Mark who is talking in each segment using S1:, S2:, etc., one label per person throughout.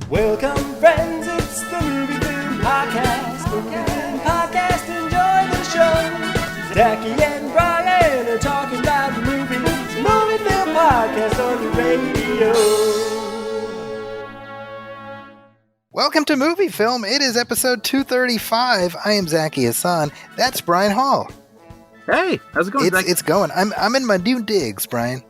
S1: Welcome, friends, it's the Movie Film Podcast. Movie Film Podcast, enjoy the show. Zachy and Brian are talking about the movies. Movie Film Podcast on the radio.
S2: Welcome to Movie Film. It is episode 235. I am Zachy Hassan. That's Brian Hall.
S3: Hey, how's it going, Zachy?
S2: It's going. I'm in my new digs, Brian.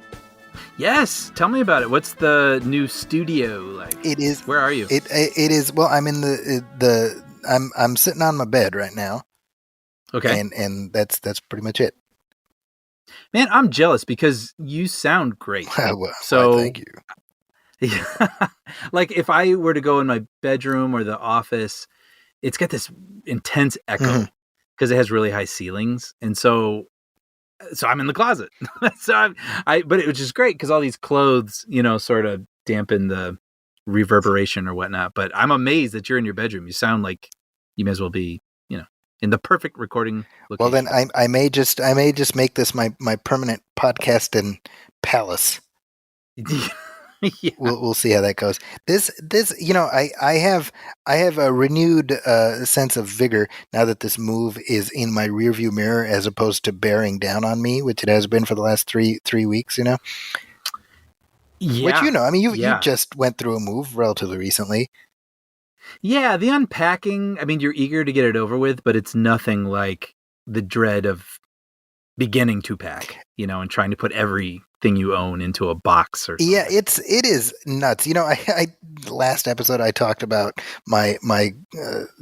S3: Yes, tell me about it. What's the new studio like?
S2: It is.
S3: Where are you?
S2: It is. Well, I'm in I'm sitting on my bed right now.
S3: Okay,
S2: and that's pretty much it.
S3: Man, I'm jealous because you sound great.
S2: Well, thank you.
S3: Yeah, like if I were to go in my bedroom or the office, it's got this intense echo because it has really high ceilings, and so I'm in the closet. So but it was just great because all these clothes, sort of dampen the reverberation or whatnot. But I'm amazed that you're in your bedroom. You sound like you may as well be, in the perfect recording location.
S2: Well, then I may just make this my permanent podcasting palace.
S3: Yeah.
S2: We'll see how that goes. This I have a renewed sense of vigor now that this move is in my rearview mirror as opposed to bearing down on me, which it has been for the last three weeks.
S3: Yeah.
S2: Which you just went through a move relatively recently.
S3: Yeah, the unpacking. I mean, you're eager to get it over with, but it's nothing like the dread of beginning to pack, and trying to put everything you own into a box or something.
S2: Yeah, it is nuts. I last episode I talked about my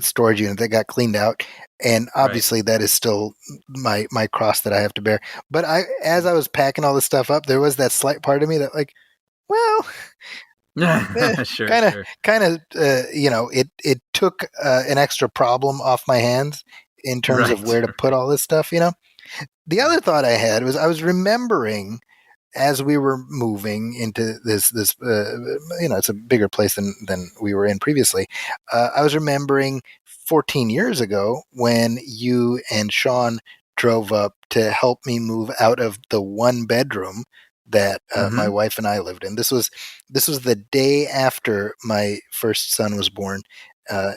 S2: storage unit that got cleaned out, and obviously that is still my cross that I have to bear. But as I was packing all this stuff up, there was that slight part of me that
S3: Sure.
S2: It took an extra problem off my hands in terms of where to put all this stuff. The other thought I had was I was remembering as we were moving into this it's a bigger place than we were in previously. I was remembering 14 years ago when you and Sean drove up to help me move out of the one bedroom that my wife and I lived in. This was the day after my first son was born. I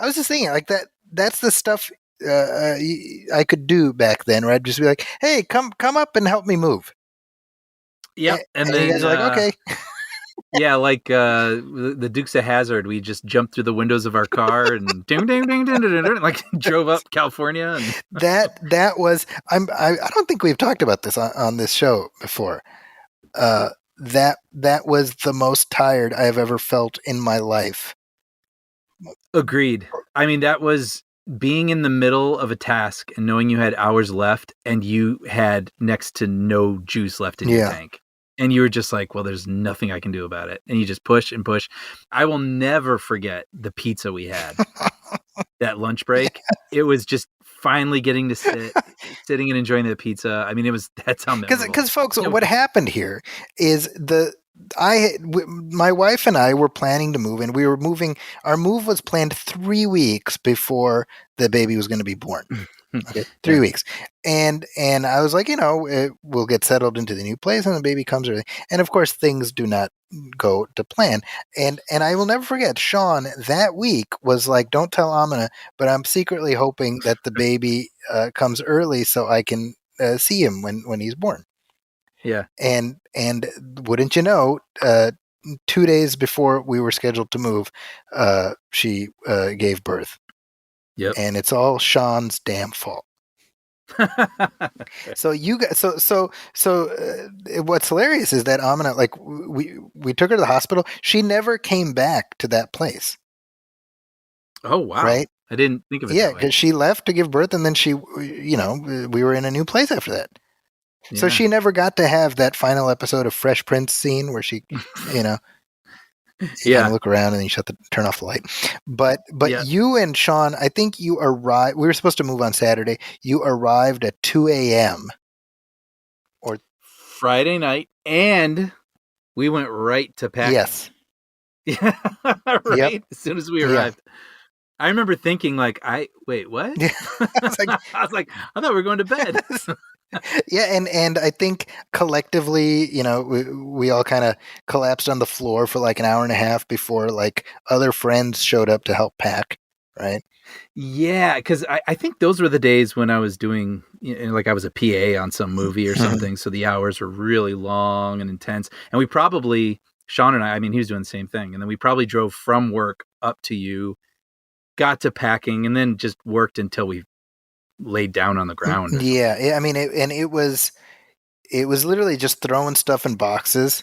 S2: was just thinking like that's the stuff I could do back then, where I'd just be like, hey, come up and help me move.
S3: Yep.
S2: And then you guys are like, okay.
S3: Yeah, like the Dukes of Hazzard, we just jumped through the windows of our car and ding, ding, ding, ding, ding, ding, like drove up California. And
S2: that was I don't think we've talked about this on this show before. That was the most tired I have ever felt in my life.
S3: Agreed. I mean, that was being in the middle of a task and knowing you had hours left and you had next to no juice left in your tank. And you were just like, well, there's nothing I can do about it. And you just push and push. I will never forget the pizza we had, that lunch break. It was just finally getting to sitting and enjoying the pizza. I mean, that's how memorable.
S2: Because folks, what happened here is my wife and I were planning to move, and we were moving. Our move was planned 3 weeks before the baby was going to be born. Okay, 3 weeks, and I was like, we'll get settled into the new place, and the baby comes early. And of course, things do not go to plan. And I will never forget, Sean that week was like, "Don't tell Amina, but I'm secretly hoping that the baby comes early so I can see him when he's born."
S3: Yeah.
S2: And wouldn't you know, 2 days before we were scheduled to move, she gave birth.
S3: Yep.
S2: And it's all Sean's damn fault. So what's hilarious is that Amina, like we took her to the hospital. She never came back to that place.
S3: Oh, wow.
S2: Right?
S3: I didn't think of it.
S2: Yeah, because she left to give birth, and then she, we were in a new place after that. Yeah. So she never got to have that final episode of Fresh Prince scene where she, look around and then you turn off the light. But you and Sean, I think you arrived. We were supposed to move on Saturday. You arrived at 2 a.m. or
S3: Friday night, and we went right to packing.
S2: Yes.
S3: Yeah. Right. Yep. As soon as we arrived. Yeah. I remember thinking, wait, what?
S2: Yeah. I was like,
S3: I thought we were going to bed.
S2: Yeah, and I think collectively, we all kind of collapsed on the floor for like an hour and a half before like other friends showed up to help pack, right?
S3: Yeah, because I think those were the days when I was doing, like I was a PA on some movie or something. So the hours were really long and intense. And we probably, Sean and I mean, he was doing the same thing. And then we probably drove from work up to you, got to packing, and then just worked until we laid down on the ground. Or
S2: Yeah, I mean, it was literally just throwing stuff in boxes.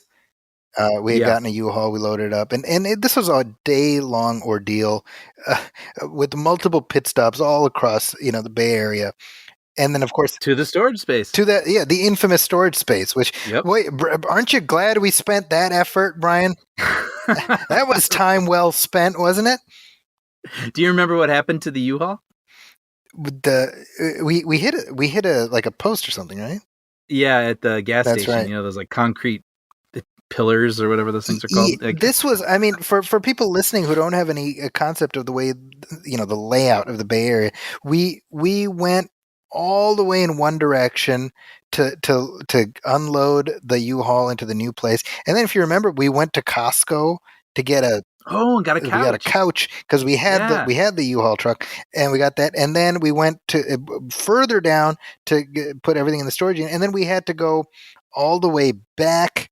S2: We had gotten a U-Haul, we loaded it up, and this was a day-long ordeal with multiple pit stops all across, the Bay Area, and then of course
S3: to the storage space,
S2: to that, the infamous storage space. Which, wait, aren't you glad we spent that effort, Brian? That was time well spent, wasn't it?
S3: Do you remember what happened to the U-Haul?
S2: We hit a like a post or something, right?
S3: Yeah, at the gas
S2: That's
S3: station.
S2: right.
S3: Those like concrete pillars or whatever those things are called.
S2: This was, I mean, for people listening who don't have any concept of the way, the layout of the Bay Area, we went all the way in one direction to unload the U-Haul into the new place, and then if you remember, we went to Costco to get a
S3: and got a couch.
S2: We got a couch because we had the U-Haul truck, and we got that, and then we went to further down to put everything in the storage unit, and then we had to go all the way back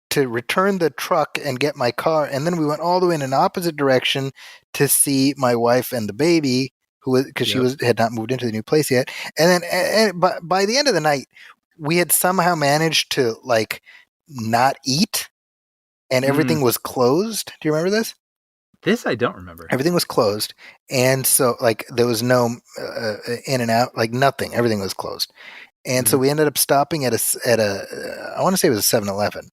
S2: to return the truck and get my car, and then we went all the way in an opposite direction to see my wife and the baby, because she had not moved into the new place yet. And then by the end of the night, we had somehow managed to like not eat, and everything was closed. Do you remember this?
S3: This I don't remember.
S2: Everything was closed, and so like there was no in and out, like nothing. Everything was closed, and so we ended up stopping at a I want to say it was a 7-Eleven.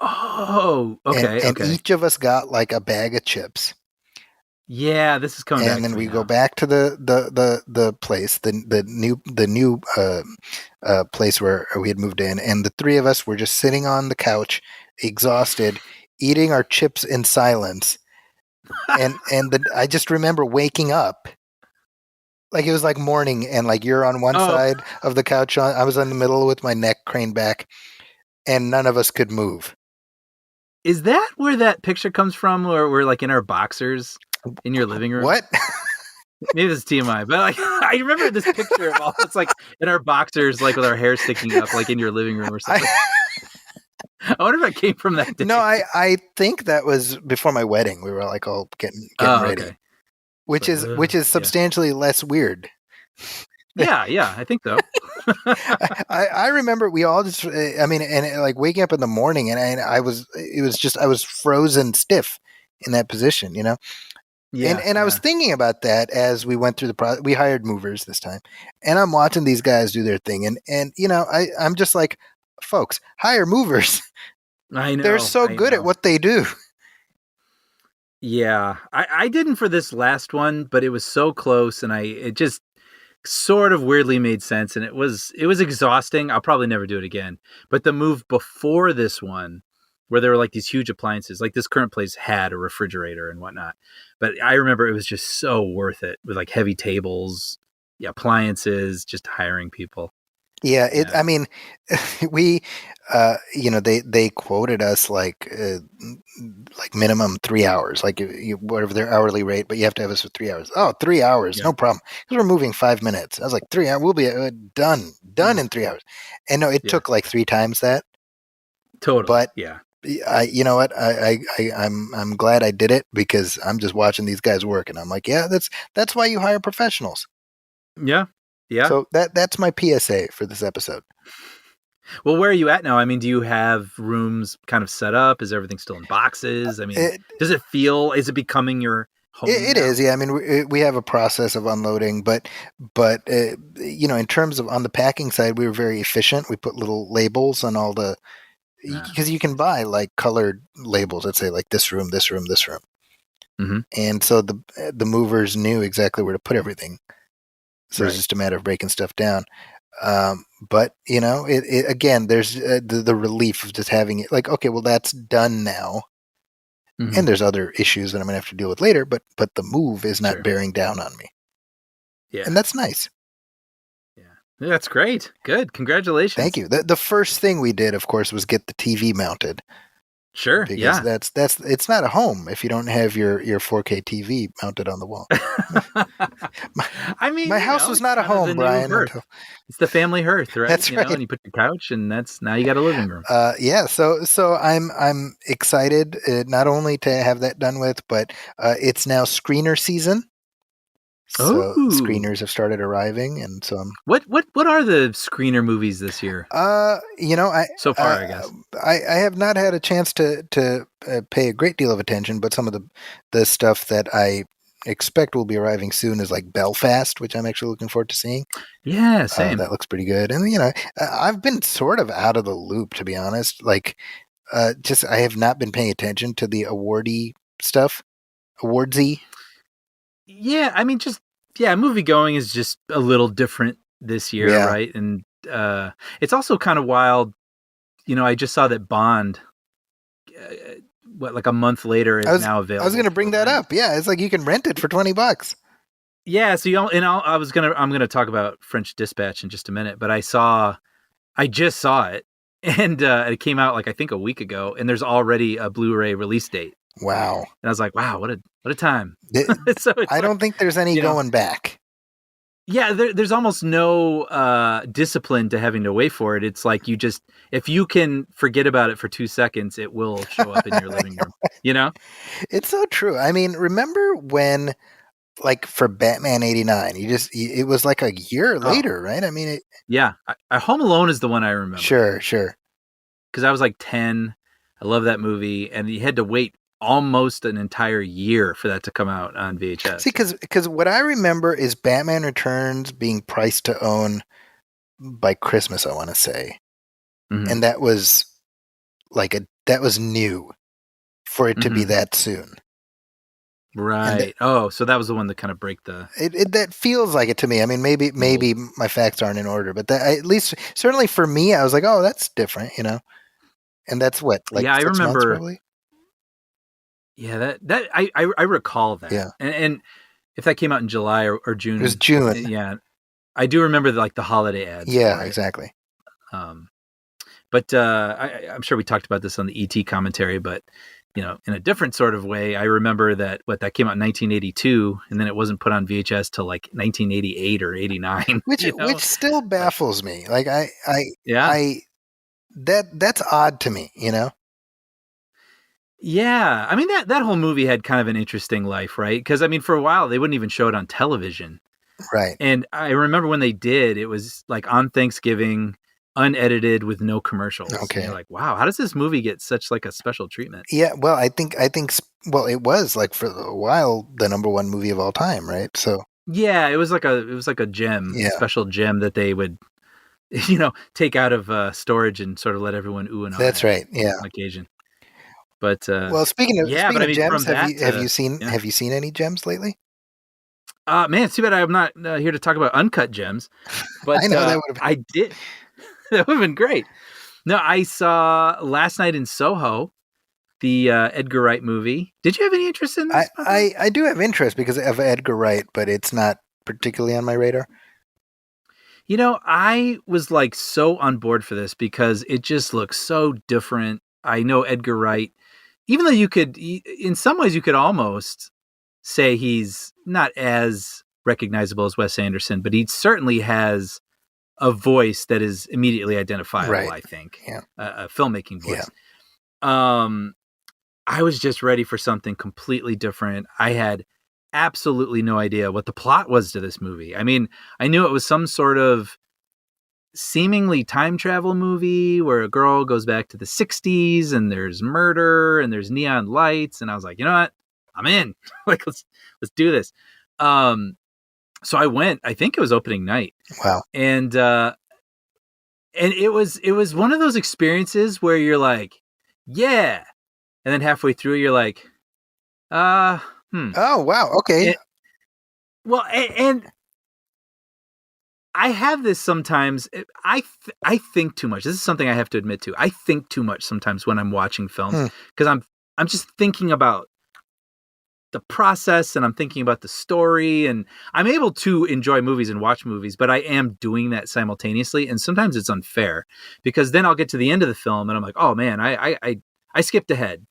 S3: Oh, okay.
S2: And each of us got like a bag of chips.
S3: Yeah, this is coming back.
S2: And then we go back to the place, the new place where we had moved in, and the three of us were just sitting on the couch, exhausted, eating our chips in silence. And I just remember waking up. Like it was like morning, and like you're on one side of the couch, I was in the middle with my neck craned back, and none of us could move.
S3: Is that where that picture comes from, or we're like in our boxers in your living room?
S2: What?
S3: Maybe this is TMI, but like I remember this picture of all it's like in our boxers, like with our hair sticking up, like in your living room or something. I wonder if it came from that day.
S2: No, I think that was before my wedding. We were like all getting ready,
S3: okay.
S2: which is substantially less weird.
S3: Yeah, I think so.
S2: I remember we all just, and like waking up in the morning, and I was frozen stiff in that position, Yeah. And I was thinking about that as we went through the process. We hired movers this time, and I'm watching these guys do their thing, and I'm just like, folks, hire movers.
S3: I know.
S2: They're so good at what they do.
S3: Yeah, I didn't for this last one, but it was so close, and it just sort of weirdly made sense, and it was exhausting. I'll probably never do it again. But the move before this one, where there were like these huge appliances, like this current place had a refrigerator and whatnot, but I remember it was just so worth it with like heavy tables, appliances, just hiring people.
S2: Yeah, I mean, we, they quoted us like minimum 3 hours, like whatever their hourly rate, but you have to have us for 3 hours. Oh, 3 hours, no problem, because we're moving 5 minutes. I was like, 3 hours, we'll be done in 3 hours. And no, it took like 3 times that.
S3: Totally.
S2: But
S3: yeah,
S2: you know what? I'm glad I did it, because I'm just watching these guys work, and I'm like, yeah, that's why you hire professionals.
S3: Yeah. Yeah.
S2: So that's my PSA for this episode.
S3: Well, where are you at now? I mean, do you have rooms kind of set up? Is everything still in boxes? I mean, is it becoming your home?
S2: It is. Yeah. I mean, we have a process of unloading, but in terms of on the packing side, we were very efficient. We put little labels on all the, because you can buy like colored labels that say like this room, this room, this room.
S3: Mm-hmm.
S2: And so the movers knew exactly where to put everything. So it's just a matter of breaking stuff down. But it again, there's the relief of just having it like, okay, well, that's done now. Mm-hmm. And there's other issues that I'm going to have to deal with later, but the move is not bearing down on me.
S3: Yeah.
S2: And that's nice.
S3: Yeah. That's great. Good. Congratulations.
S2: Thank you. The first thing we did, of course, was get the TV mounted.
S3: Sure.
S2: Because that's it's not a home if you don't have your 4K TV mounted on the wall.
S3: I mean,
S2: my house was not a home, Brian.
S3: It's the family hearth, right?
S2: That's right.
S3: And you put your couch, and now you got a living room.
S2: Yeah. So I'm excited not only to have that done with, but it's now screener season. So screeners have started arriving, and so
S3: what are the screener movies this year?
S2: So far, I guess I have not had a chance to pay a great deal of attention, but some of the stuff that I expect will be arriving soon is like Belfast, which I'm actually looking forward to seeing.
S3: Yeah, same.
S2: That looks pretty good, and I've been sort of out of the loop, to be honest. Like, I have not been paying attention to the awardee stuff, awardsy.
S3: Yeah, I mean, movie going is just a little different this year, right? And it's also kind of wild. I just saw that Bond, like a month later, is now available.
S2: I was going to bring that up. Yeah, it's like you can rent it for $20.
S3: Yeah, so I'm gonna talk about French Dispatch in just a minute, but I just saw it, and it came out like I think a week ago, and there's already a Blu-ray release date.
S2: Wow.
S3: And I was like, wow, what a time.
S2: I don't think there's any going back.
S3: Yeah, there's almost no discipline to having to wait for it. It's like if you can forget about it for 2 seconds, it will show up in your living room,
S2: It's so true. I mean, remember when, like, for Batman 89, it was like a year later, right? I mean,
S3: yeah. Home Alone is the one I remember.
S2: Sure.
S3: Because I was like 10. I love that movie, and you had to wait almost an entire year for that to come out on VHS.
S2: See, because what I remember is Batman Returns being priced to own by Christmas, I want to say. Mm-hmm. And that was that was new for it to be that soon.
S3: Right. So that was the one that kind of break the...
S2: that feels like it to me. I mean, maybe my facts aren't in order, but at least, certainly for me, I was like, oh, that's different, And that's what, like,
S3: yeah,
S2: 6
S3: I remember,
S2: months probably?
S3: Yeah, that I recall that. Yeah. And if that came out in July or June.
S2: It was June.
S3: Yeah. I do remember the holiday ads.
S2: Yeah, exactly.
S3: But I'm sure we talked about this on the ET commentary, but in a different sort of way, I remember that came out in 1982, and then it wasn't put on VHS till like 1988 or 89.
S2: Which still baffles me. Like that's odd to me,
S3: Yeah, I mean that whole movie had kind of an interesting life, right? Because I mean, for a while they wouldn't even show it on television,
S2: right?
S3: And I remember when they did, it was like on Thanksgiving, unedited with no commercials.
S2: Okay,
S3: and you're like, wow, how does this movie get such like a special treatment?
S2: Yeah, well, I think it was like for a while the #1 movie of all time, right? So
S3: yeah, it was like a gem, a special gem that they would, take out of storage and sort of let everyone ooh and ah.
S2: That's right. Yeah,
S3: on occasion. But
S2: well, speaking of gems, have you seen any gems lately?
S3: Man, it's too bad I'm not here to talk about uncut gems. But
S2: I know that would have.
S3: I did. That would have been great. No, I saw Last Night in Soho, the Edgar Wright movie. Did you have any interest in this?
S2: I do have interest because of Edgar Wright, but it's not particularly on my radar.
S3: I was like so on board for this because it just looks so different. I know Edgar Wright, even though in some ways you could almost say he's not as recognizable as Wes Anderson, but he certainly has a voice that is immediately identifiable, right. I think.
S2: Yeah.
S3: A filmmaking voice. Yeah. I was just ready for something completely different. I had absolutely no idea what the plot was to this movie. I mean, I knew it was some sort of seemingly time travel movie where a girl goes back to the 60s and there's murder and there's neon lights. And I was like, you know what? I'm in. Like, let's do this. So I went, I think it was opening night.
S2: Wow.
S3: And it was one of those experiences where you're like, yeah. And then halfway through you're like,
S2: Oh, wow. Okay.
S3: And I have this sometimes. I think too much. This is something I have to admit to. I think too much sometimes when I'm watching films because I'm just thinking about process, and I'm thinking about the story, and I'm able to enjoy movies and watch movies, but I am doing that simultaneously. And sometimes it's unfair because then I'll get to the end of the film and I'm like, oh man, I skipped ahead.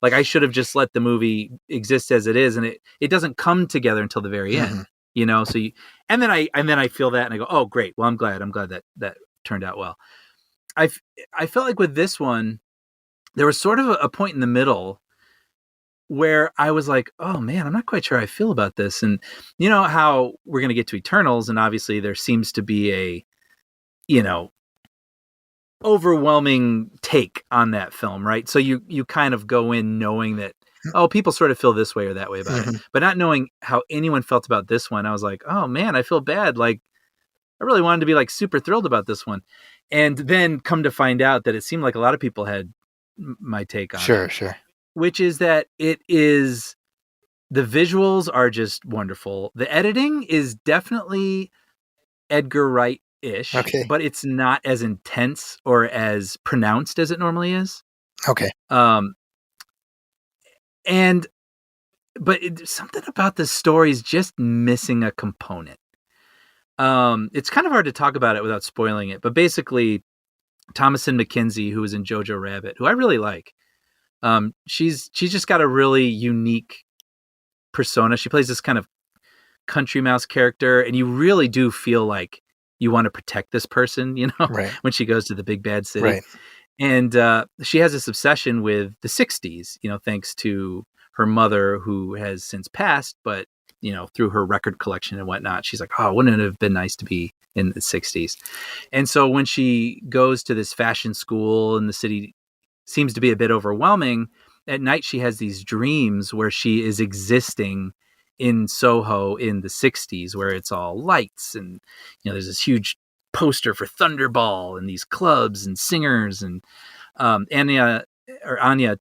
S3: Like I should have just let the movie exist as it is. And it doesn't come together until the very end, so and then I feel that and I go, oh great. Well, I'm glad that turned out well. I felt like with this one, there was sort of a point in the middle where I was like, oh man, I'm not quite sure how I feel about this. And you know how we're going to get to Eternals, and obviously there seems to be a, overwhelming take on that film, right? So you kind of go in knowing that, oh, people sort of feel this way or that way about it, but not knowing how anyone felt about this one. I was like, oh man, I feel bad. Like I really wanted to be like super thrilled about this one. And then come to find out that it seemed like a lot of people had my take on it.
S2: Sure.
S3: Which is that the visuals are just wonderful. The editing is definitely Edgar Wright-ish, but it's not as intense or as pronounced as it normally is.
S2: Okay.
S3: But something about the story is just missing a component. It's kind of hard to talk about it without spoiling it, but basically Thomasin McKenzie, who was in Jojo Rabbit, who I really like, she's just got a really unique persona. She plays this kind of country mouse character, and you really do feel like you want to protect this person,
S2: right.
S3: when she goes to the big bad city.
S2: Right.
S3: And she has this obsession with the 60s, thanks to her mother, who has since passed, but through her record collection and whatnot, she's like, oh, wouldn't it have been nice to be in the 60s? And so when she goes to this fashion school and the city seems to be a bit overwhelming, at night she has these dreams where she is existing in Soho in the 60s, where it's all lights and there's this huge poster for Thunderball and these clubs and singers, and Anya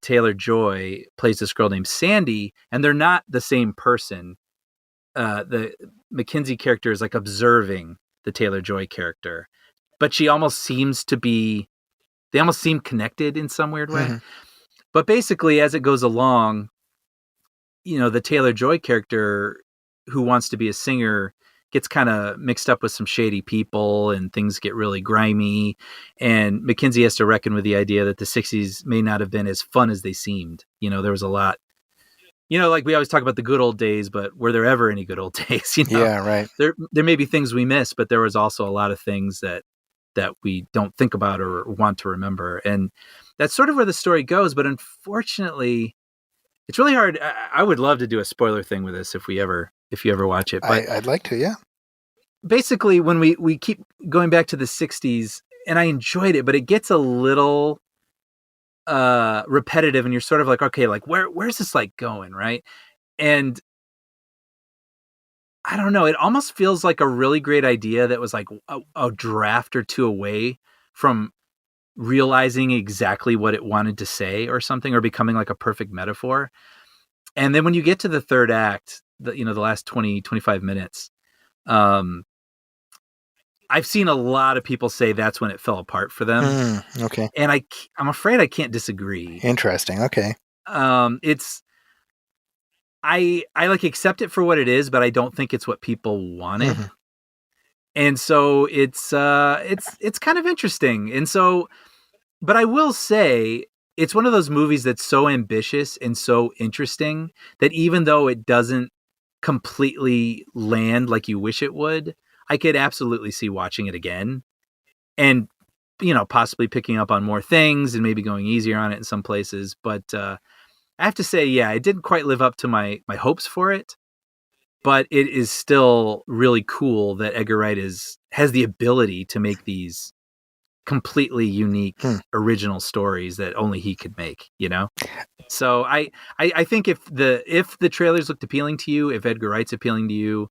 S3: Taylor-Joy plays this girl named Sandy, and they're not the same person. The Mackenzie character is like observing the Taylor-Joy character, but she almost seems to be, they almost seem connected in some weird way. But basically, as it goes along, the Taylor-Joy character, who wants to be a singer, gets kind of mixed up with some shady people and things get really grimy. And Mackenzie has to reckon with the idea that the 60s may not have been as fun as they seemed. There was a lot, like we always talk about the good old days, but were there ever any good old days?
S2: Yeah, right.
S3: There may be things we miss, but there was also a lot of things that we don't think about or want to remember. And that's sort of where the story goes. But unfortunately, it's really hard. I would love to do a spoiler thing with this if you ever watch it. But
S2: I'd like to, yeah.
S3: Basically, when we keep going back to the 60s, and I enjoyed it, but it gets a little repetitive, and you're sort of like, okay, like where's this like going, right? And I don't know, it almost feels like a really great idea that was like a draft or two away from realizing exactly what it wanted to say or something, or becoming like a perfect metaphor. And then when you get to the third act, the last 20, 25 minutes, I've seen a lot of people say that's when it fell apart for them.
S2: Okay.
S3: And I'm afraid I can't disagree.
S2: Interesting. Okay.
S3: I like accept it for what it is, but I don't think it's what people wanted. And so it's kind of interesting. And so, but I will say it's one of those movies that's so ambitious and so interesting that even though it doesn't completely land like you wish it would, I could absolutely see watching it again and, possibly picking up on more things and maybe going easier on it in some places. But I have to say, yeah, it didn't quite live up to my hopes for it. But it is still really cool that Edgar Wright has the ability to make these completely unique, original stories that only he could make, So I think if the trailers looked appealing to you, if Edgar Wright's appealing to you,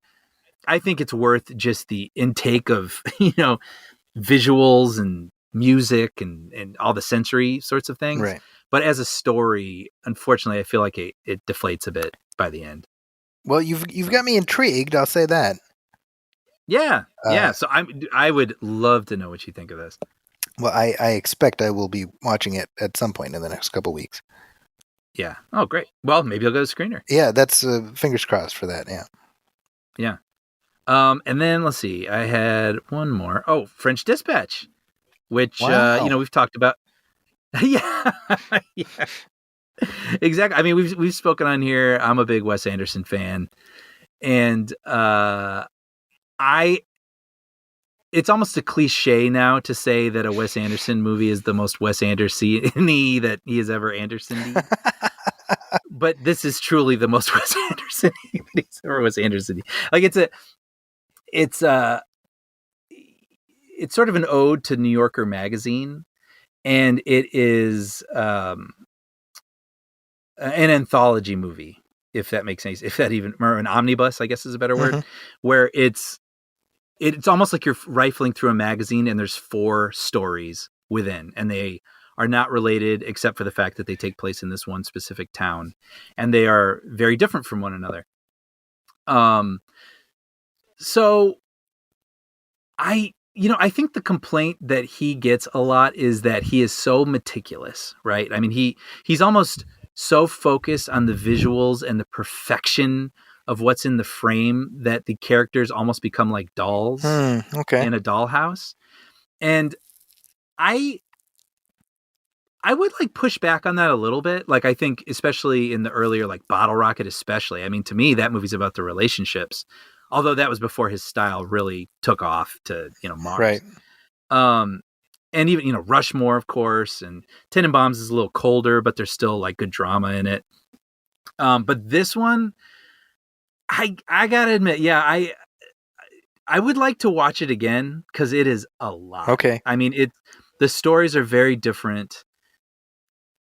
S3: I think it's worth just the intake of, visuals and music and all the sensory sorts of things.
S2: Right.
S3: But as a story, unfortunately, I feel like it deflates a bit by the end.
S2: Well, you've got me intrigued. I'll say that.
S3: Yeah. So I would love to know what you think of this.
S2: Well, I expect I will be watching it at some point in the next couple weeks.
S3: Yeah. Oh, great. Well, maybe I'll go to screener.
S2: Yeah, that's fingers crossed for that. Yeah.
S3: Yeah. And then let's see. I had one more. Oh, French Dispatch, which
S2: Wow.
S3: we've talked about. Yeah. Yeah. Exactly. I mean, we've spoken on here. I'm a big Wes Anderson fan, and it's almost a cliche now to say that a Wes Anderson movie is the most Wes Anderson-y that he has ever Anderson-y. But this is truly the most Wes Anderson-y that he's ever Wes Anderson-y. Like it's sort of an ode to New Yorker magazine, and it is an anthology movie, if that makes sense. If that even, or an omnibus, I guess is a better word, where it's almost like you're rifling through a magazine and there's 4 stories within, and they are not related except for the fact that they take place in this one specific town, and they are very different from one another. So I think the complaint that he gets a lot is that he is so meticulous, right? I mean, he's almost so focused on the visuals and the perfection of what's in the frame that the characters almost become like dolls in a dollhouse. And I would like push back on that a little bit. Like, I think especially in the earlier, like Bottle Rocket, especially, I mean, to me, that movie's about the relationships, although that was before his style really took off to, Mars.
S2: Right.
S3: And even, Rushmore, of course, and Tenenbaums is a little colder, but there's still like good drama in it. But this one, I gotta admit, yeah, I would like to watch it again because it is a lot.
S2: Okay.
S3: I mean, the stories are very different,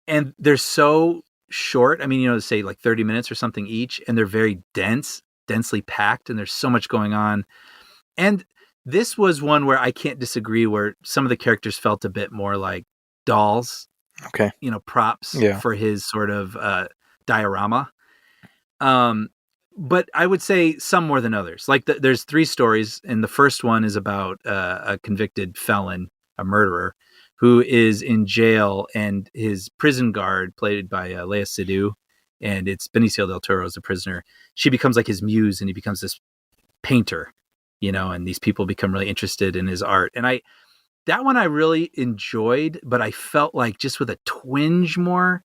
S3: and they're so short. I mean, say like 30 minutes or something each, and they're very densely packed, and there's so much going on. And this was one where I can't disagree, where some of the characters felt a bit more like dolls, props for his sort of diorama. But I would say some more than others. Like there's 3 stories, and the first one is about a convicted felon, a murderer, who is in jail, and his prison guard, played by Lea Seydoux, and it's Benicio del Toro as a prisoner. She becomes like his muse, and he becomes this painter, and these people become really interested in his art. And that one I really enjoyed, but I felt like just with a twinge more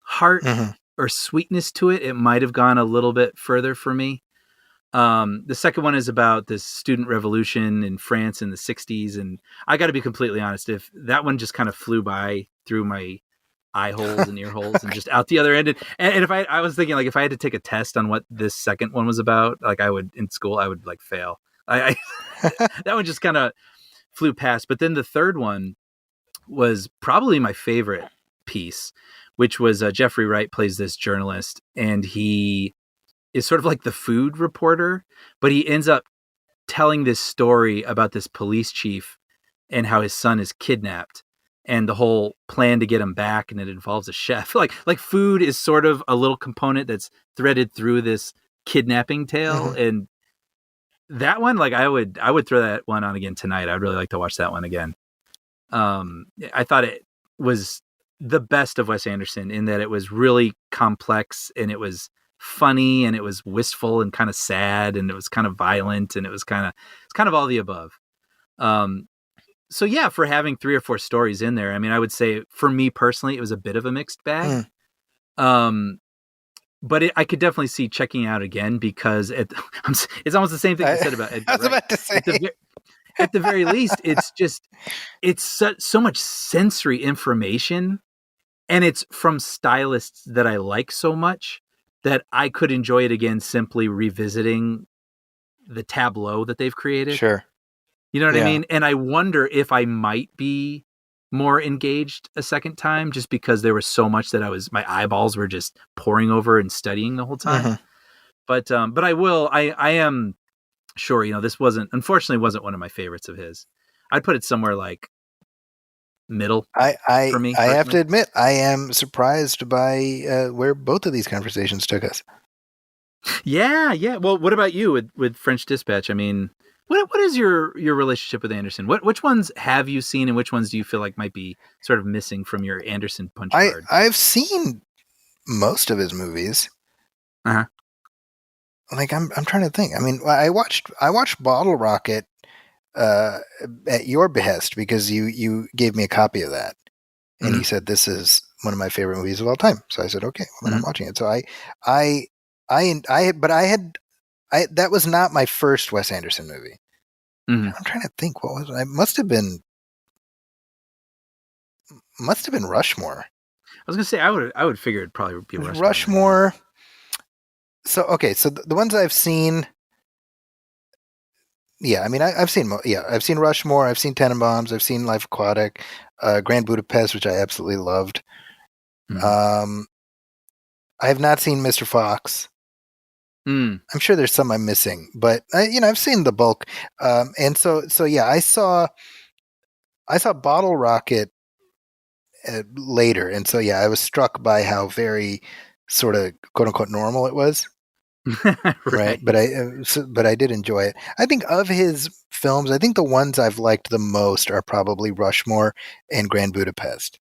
S3: heart or sweetness to it, it might have gone a little bit further for me. The second one is about this student revolution in France in the 60s. And I got to be completely honest, if that one just kind of flew by through my eye holes and ear holes and just out the other end. And if I was thinking, like, if I had to take a test on what this second one was about, like in school, I would like fail. I that one just kind of flew past. But then the third one was probably my favorite piece, which was Jeffrey Wright plays this journalist, and he is sort of like the food reporter, but he ends up telling this story about this police chief and how his son is kidnapped and the whole plan to get him back. And it involves a chef. Like food is sort of a little component that's threaded through this kidnapping tale. And that one, like I would throw that one on again tonight. I'd really like to watch that one again. I thought it was the best of Wes Anderson in that it was really complex, and it was funny, and it was wistful and kind of sad, and it was kind of violent, and it's kind of all the above. So yeah, for having 3 or 4 stories in there, I mean, I would say for me personally, it was a bit of a mixed bag. But I could definitely see checking out again because it's almost the same thing I said about Edgar
S2: I was about to say.
S3: At the very least, it's so much sensory information, and it's from stylists that I like so much that I could enjoy it again simply revisiting the tableau that they've created.
S2: Sure.
S3: You know what I mean? And I wonder if I might be more engaged a second time just because there was so much that my eyeballs were just poring over and studying the whole time. But I am sure, this unfortunately wasn't one of my favorites of his. I'd put it somewhere like middle for me.
S2: I have to admit, I am surprised by where both of these conversations took us.
S3: Yeah. Well, what about you with French Dispatch? I mean, what is your relationship with Anderson? Which ones have you seen, and which ones do you feel like might be sort of missing from your Anderson punch card?
S2: I've seen most of his movies.
S3: Uh-huh.
S2: Like I'm trying to think. I mean, I watched Bottle Rocket at your behest because you gave me a copy of that, and you said this is one of my favorite movies of all time. So I said, okay, well then I'm watching it. So that was not my first Wes Anderson movie. I'm trying to think, what was it? It must have been Rushmore.
S3: I was gonna say I would figure it'd probably be Rushmore.
S2: Rushmore. So okay, so the ones I've seen. Yeah, I mean, I've seen Rushmore, I've seen Tenenbaums, I've seen Life Aquatic, Grand Budapest, which I absolutely loved. I have not seen Mr. Fox. I'm sure there's some I'm missing, but I've seen the bulk. And so yeah, I saw Bottle Rocket later, and so yeah, I was struck by how very sort of quote unquote normal it was. Right. But I did enjoy it. I think of his films, I think the ones I've liked the most are probably Rushmore and Grand Budapest.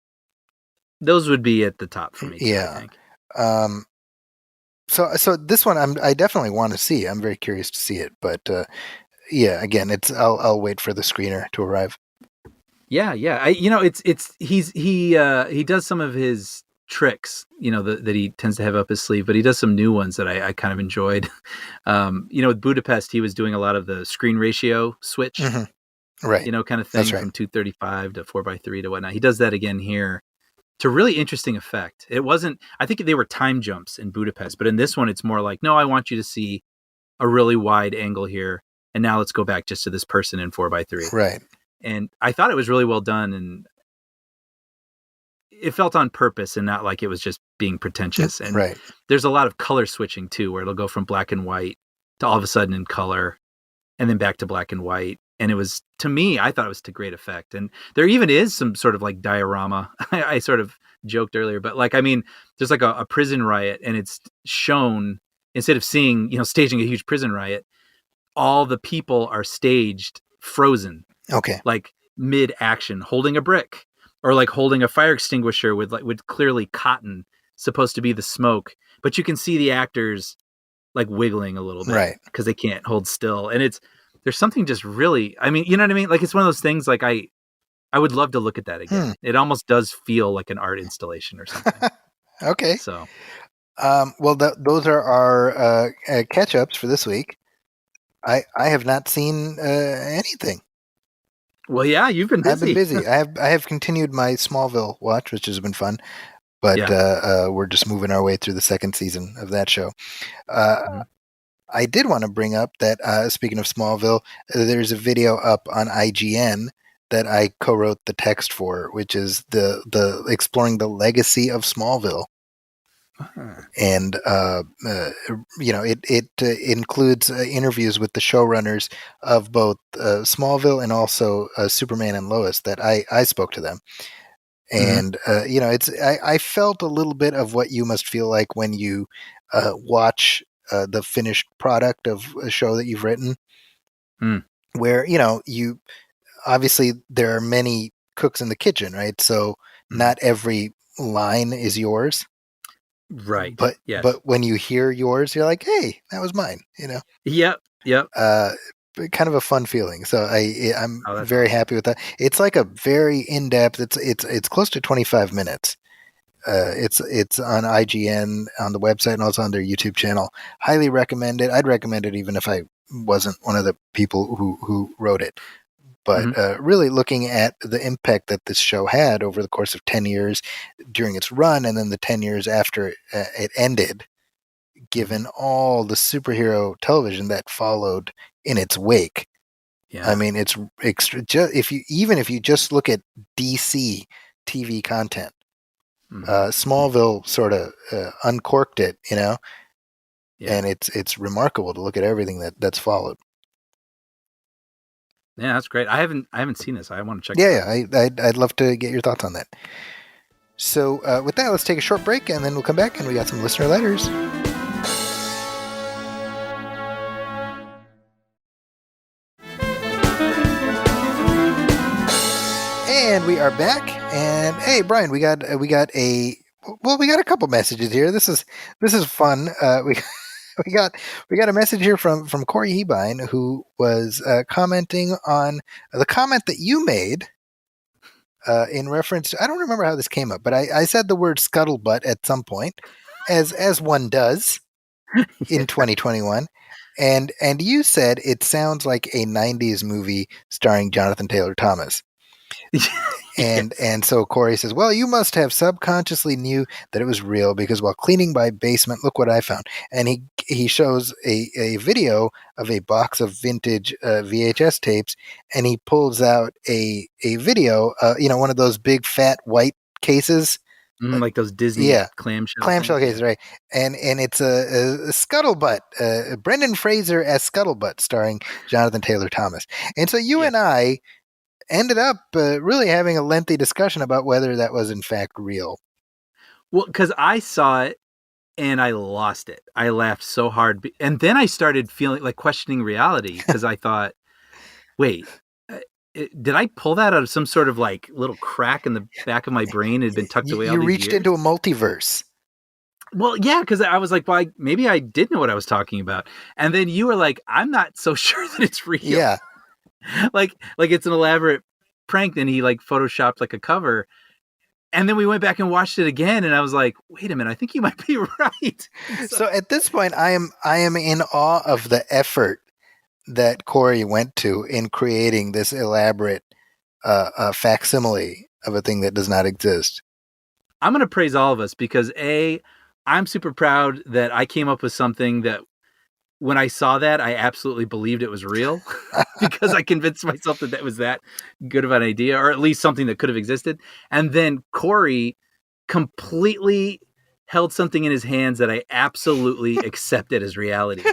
S3: Those would be at the top for me too,
S2: yeah.
S3: I think.
S2: So this one I definitely want to see. I'm very curious to see it, but yeah, again, I'll wait for the screener to arrive.
S3: Yeah. He does some of his tricks, that he tends to have up his sleeve, but he does some new ones that I kind of enjoyed. With Budapest, he was doing a lot of the screen ratio switch,
S2: right?
S3: Kind of thing from 235 to 4:3 to whatnot. He does that again here to really interesting effect. It wasn't, I think they were time jumps in Budapest, but in this one, it's more like, no, I want you to see a really wide angle here. And now let's go back just to this person in 4:3.
S2: Right.
S3: And I thought it was really well done, and it felt on purpose and not like it was just being pretentious. And there's a lot of color switching too, where it'll go from black and white to all of a sudden in color and then back to black and white. And it was, to me, I thought it was to great effect. And there even is some sort of like diorama. I sort of joked earlier, but there's like a prison riot, and it's shown, instead of seeing, staging a huge prison riot, all the people are staged frozen.
S2: Okay.
S3: Like mid action, holding a brick or like holding a fire extinguisher with clearly cotton supposed to be the smoke, but you can see the actors like wiggling a little bit, right? Because they can't hold still. And there's something just really, I mean, you know what I mean? Like it's one of those things, like I would love to look at that again. It almost does feel like an art installation or something.
S2: Okay.
S3: So,
S2: well, those are our catch-ups for this week. I have not seen anything.
S3: Well, yeah, you've been busy.
S2: I've been busy. I have continued my Smallville watch, which has been fun, but we're just moving our way through the second season of that show. I did want to bring up that, speaking of Smallville, there's a video up on IGN that I co-wrote the text for, which is the exploring the legacy of Smallville. And it includes interviews with the showrunners of both Smallville and also Superman and Lois that I spoke to them. And I felt a little bit of what you must feel like when you watch the finished product of a show that you've written, where you obviously there are many cooks in the kitchen, right? So not every line is yours.
S3: Right.
S2: But when you hear yours, you're like, hey, that was mine, Yep. Kind of a fun feeling. So I'm very happy with that. It's like a very in-depth, it's close to 25 minutes. It's on IGN on the website and also on their YouTube channel. Highly recommend it. I'd recommend it even if I wasn't one of the people who wrote it. But really looking at the impact that this show had over the course of 10 years during its run, and then the 10 years after it ended, given all the superhero television that followed in its wake. Yeah. I mean, it's extra. If you just look at DC TV content, Smallville sort of uncorked it, and it's remarkable to look at everything that's followed.
S3: Yeah, that's great. I haven't seen this. I want to check.
S2: I'd love to get your thoughts on that. So with that, let's take a short break, and then we'll come back, and we got some listener letters. And we are back. And hey, Brian, we got a Well, we got a couple messages here. This is fun. We got a message here from Corey Hebine, who was commenting on the comment that you made in reference to, I don't remember how this came up, but I said the word scuttlebutt at some point, as one does in 2021, and you said it sounds like a 90s movie starring Jonathan Taylor Thomas. And so Corey says, well, you must have subconsciously knew that it was real, because while cleaning my basement, look what I found. And he shows a video of a box of vintage VHS tapes, and he pulls out a video, one of those big fat white cases.
S3: Like those Disney clamshell
S2: cases, right? And it's a scuttlebutt, Brendan Fraser as Scuttlebutt, starring Jonathan Taylor Thomas. And so you and I ended up really having a lengthy discussion about whether that was in fact real.
S3: Well, because I saw it and I lost it. I laughed so hard. And then I started feeling like questioning reality, because I thought, wait, did I pull that out of some sort of like little crack in the back of my brain? It had been tucked away all these years?
S2: You reached into a multiverse.
S3: Well, yeah, because I was like, well, maybe I did know what I was talking about. And then you were like, I'm not so sure that it's real.
S2: Yeah.
S3: like it's an elaborate prank, and he like photoshopped like a cover. And then we went back and watched it again, and I was like, wait a minute, I think you might be right.
S2: So at this point, I am in awe of the effort that Corey went to in creating this elaborate facsimile of a thing that does not exist.
S3: I'm going to praise all of us, because I'm super proud that I came up with something that, when I saw that, I absolutely believed it was real, because I convinced myself that was that good of an idea, or at least something that could have existed. And then Corey completely held something in his hands that I absolutely accepted as reality.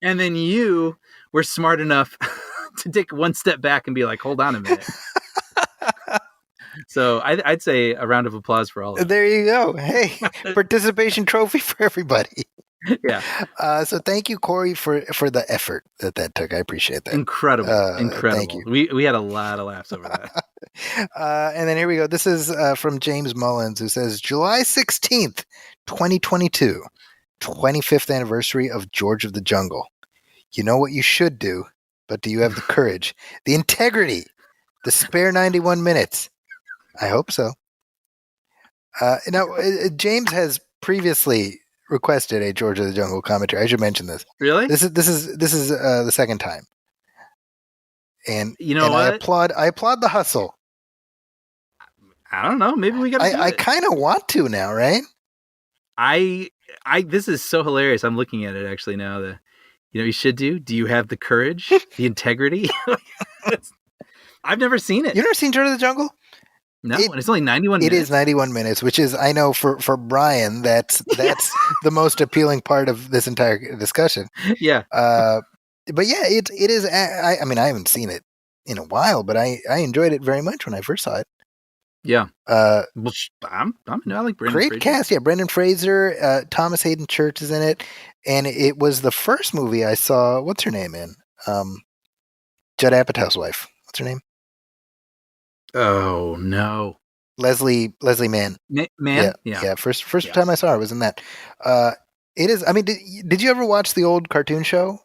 S3: And then you were smart enough to take one step back and be like, hold on a minute. So I'd say a round of applause for all of us.
S2: There you go. Hey, participation trophy for everybody.
S3: Yeah.
S2: So thank you, Corey, for the effort that took. I appreciate that.
S3: Incredible.
S2: Thank you.
S3: We had a lot of laughs over that.
S2: And then here we go. This is from James Mullins, who says, July 16th, 2022, 25th anniversary of George of the Jungle. You know what you should do, but do you have the courage, the integrity, the spare 91 minutes? I hope so. Now, James has previously requested a George of the Jungle commentary. I should mention this.
S3: Really?
S2: This is the second time. And
S3: you know what?
S2: I applaud the hustle.
S3: I don't know. Maybe we got to
S2: I kind of want to now, right?
S3: This is so hilarious. I'm looking at it actually now. You should do. Do you have the courage, the integrity? I've never seen it.
S2: You've never seen George of the Jungle?
S3: No, and it's only 91 minutes.
S2: It is 91 minutes, which is, I know for Brian, that's the most appealing part of this entire discussion.
S3: Yeah.
S2: But yeah, it is. I mean, I haven't seen it in a while, but I enjoyed it very much when I first saw it.
S3: Yeah. I like Brendan
S2: Great
S3: Fraser.
S2: cast. Yeah. Brendan Fraser, Thomas Hayden Church is in it. And it was the first movie I saw, what's her name in? Judd Apatow's wife. What's her name?
S3: Oh no,
S2: Leslie Mann.
S3: Mann.
S2: Yeah. First time I saw her was in that. It is. I mean, did you ever watch the old cartoon show?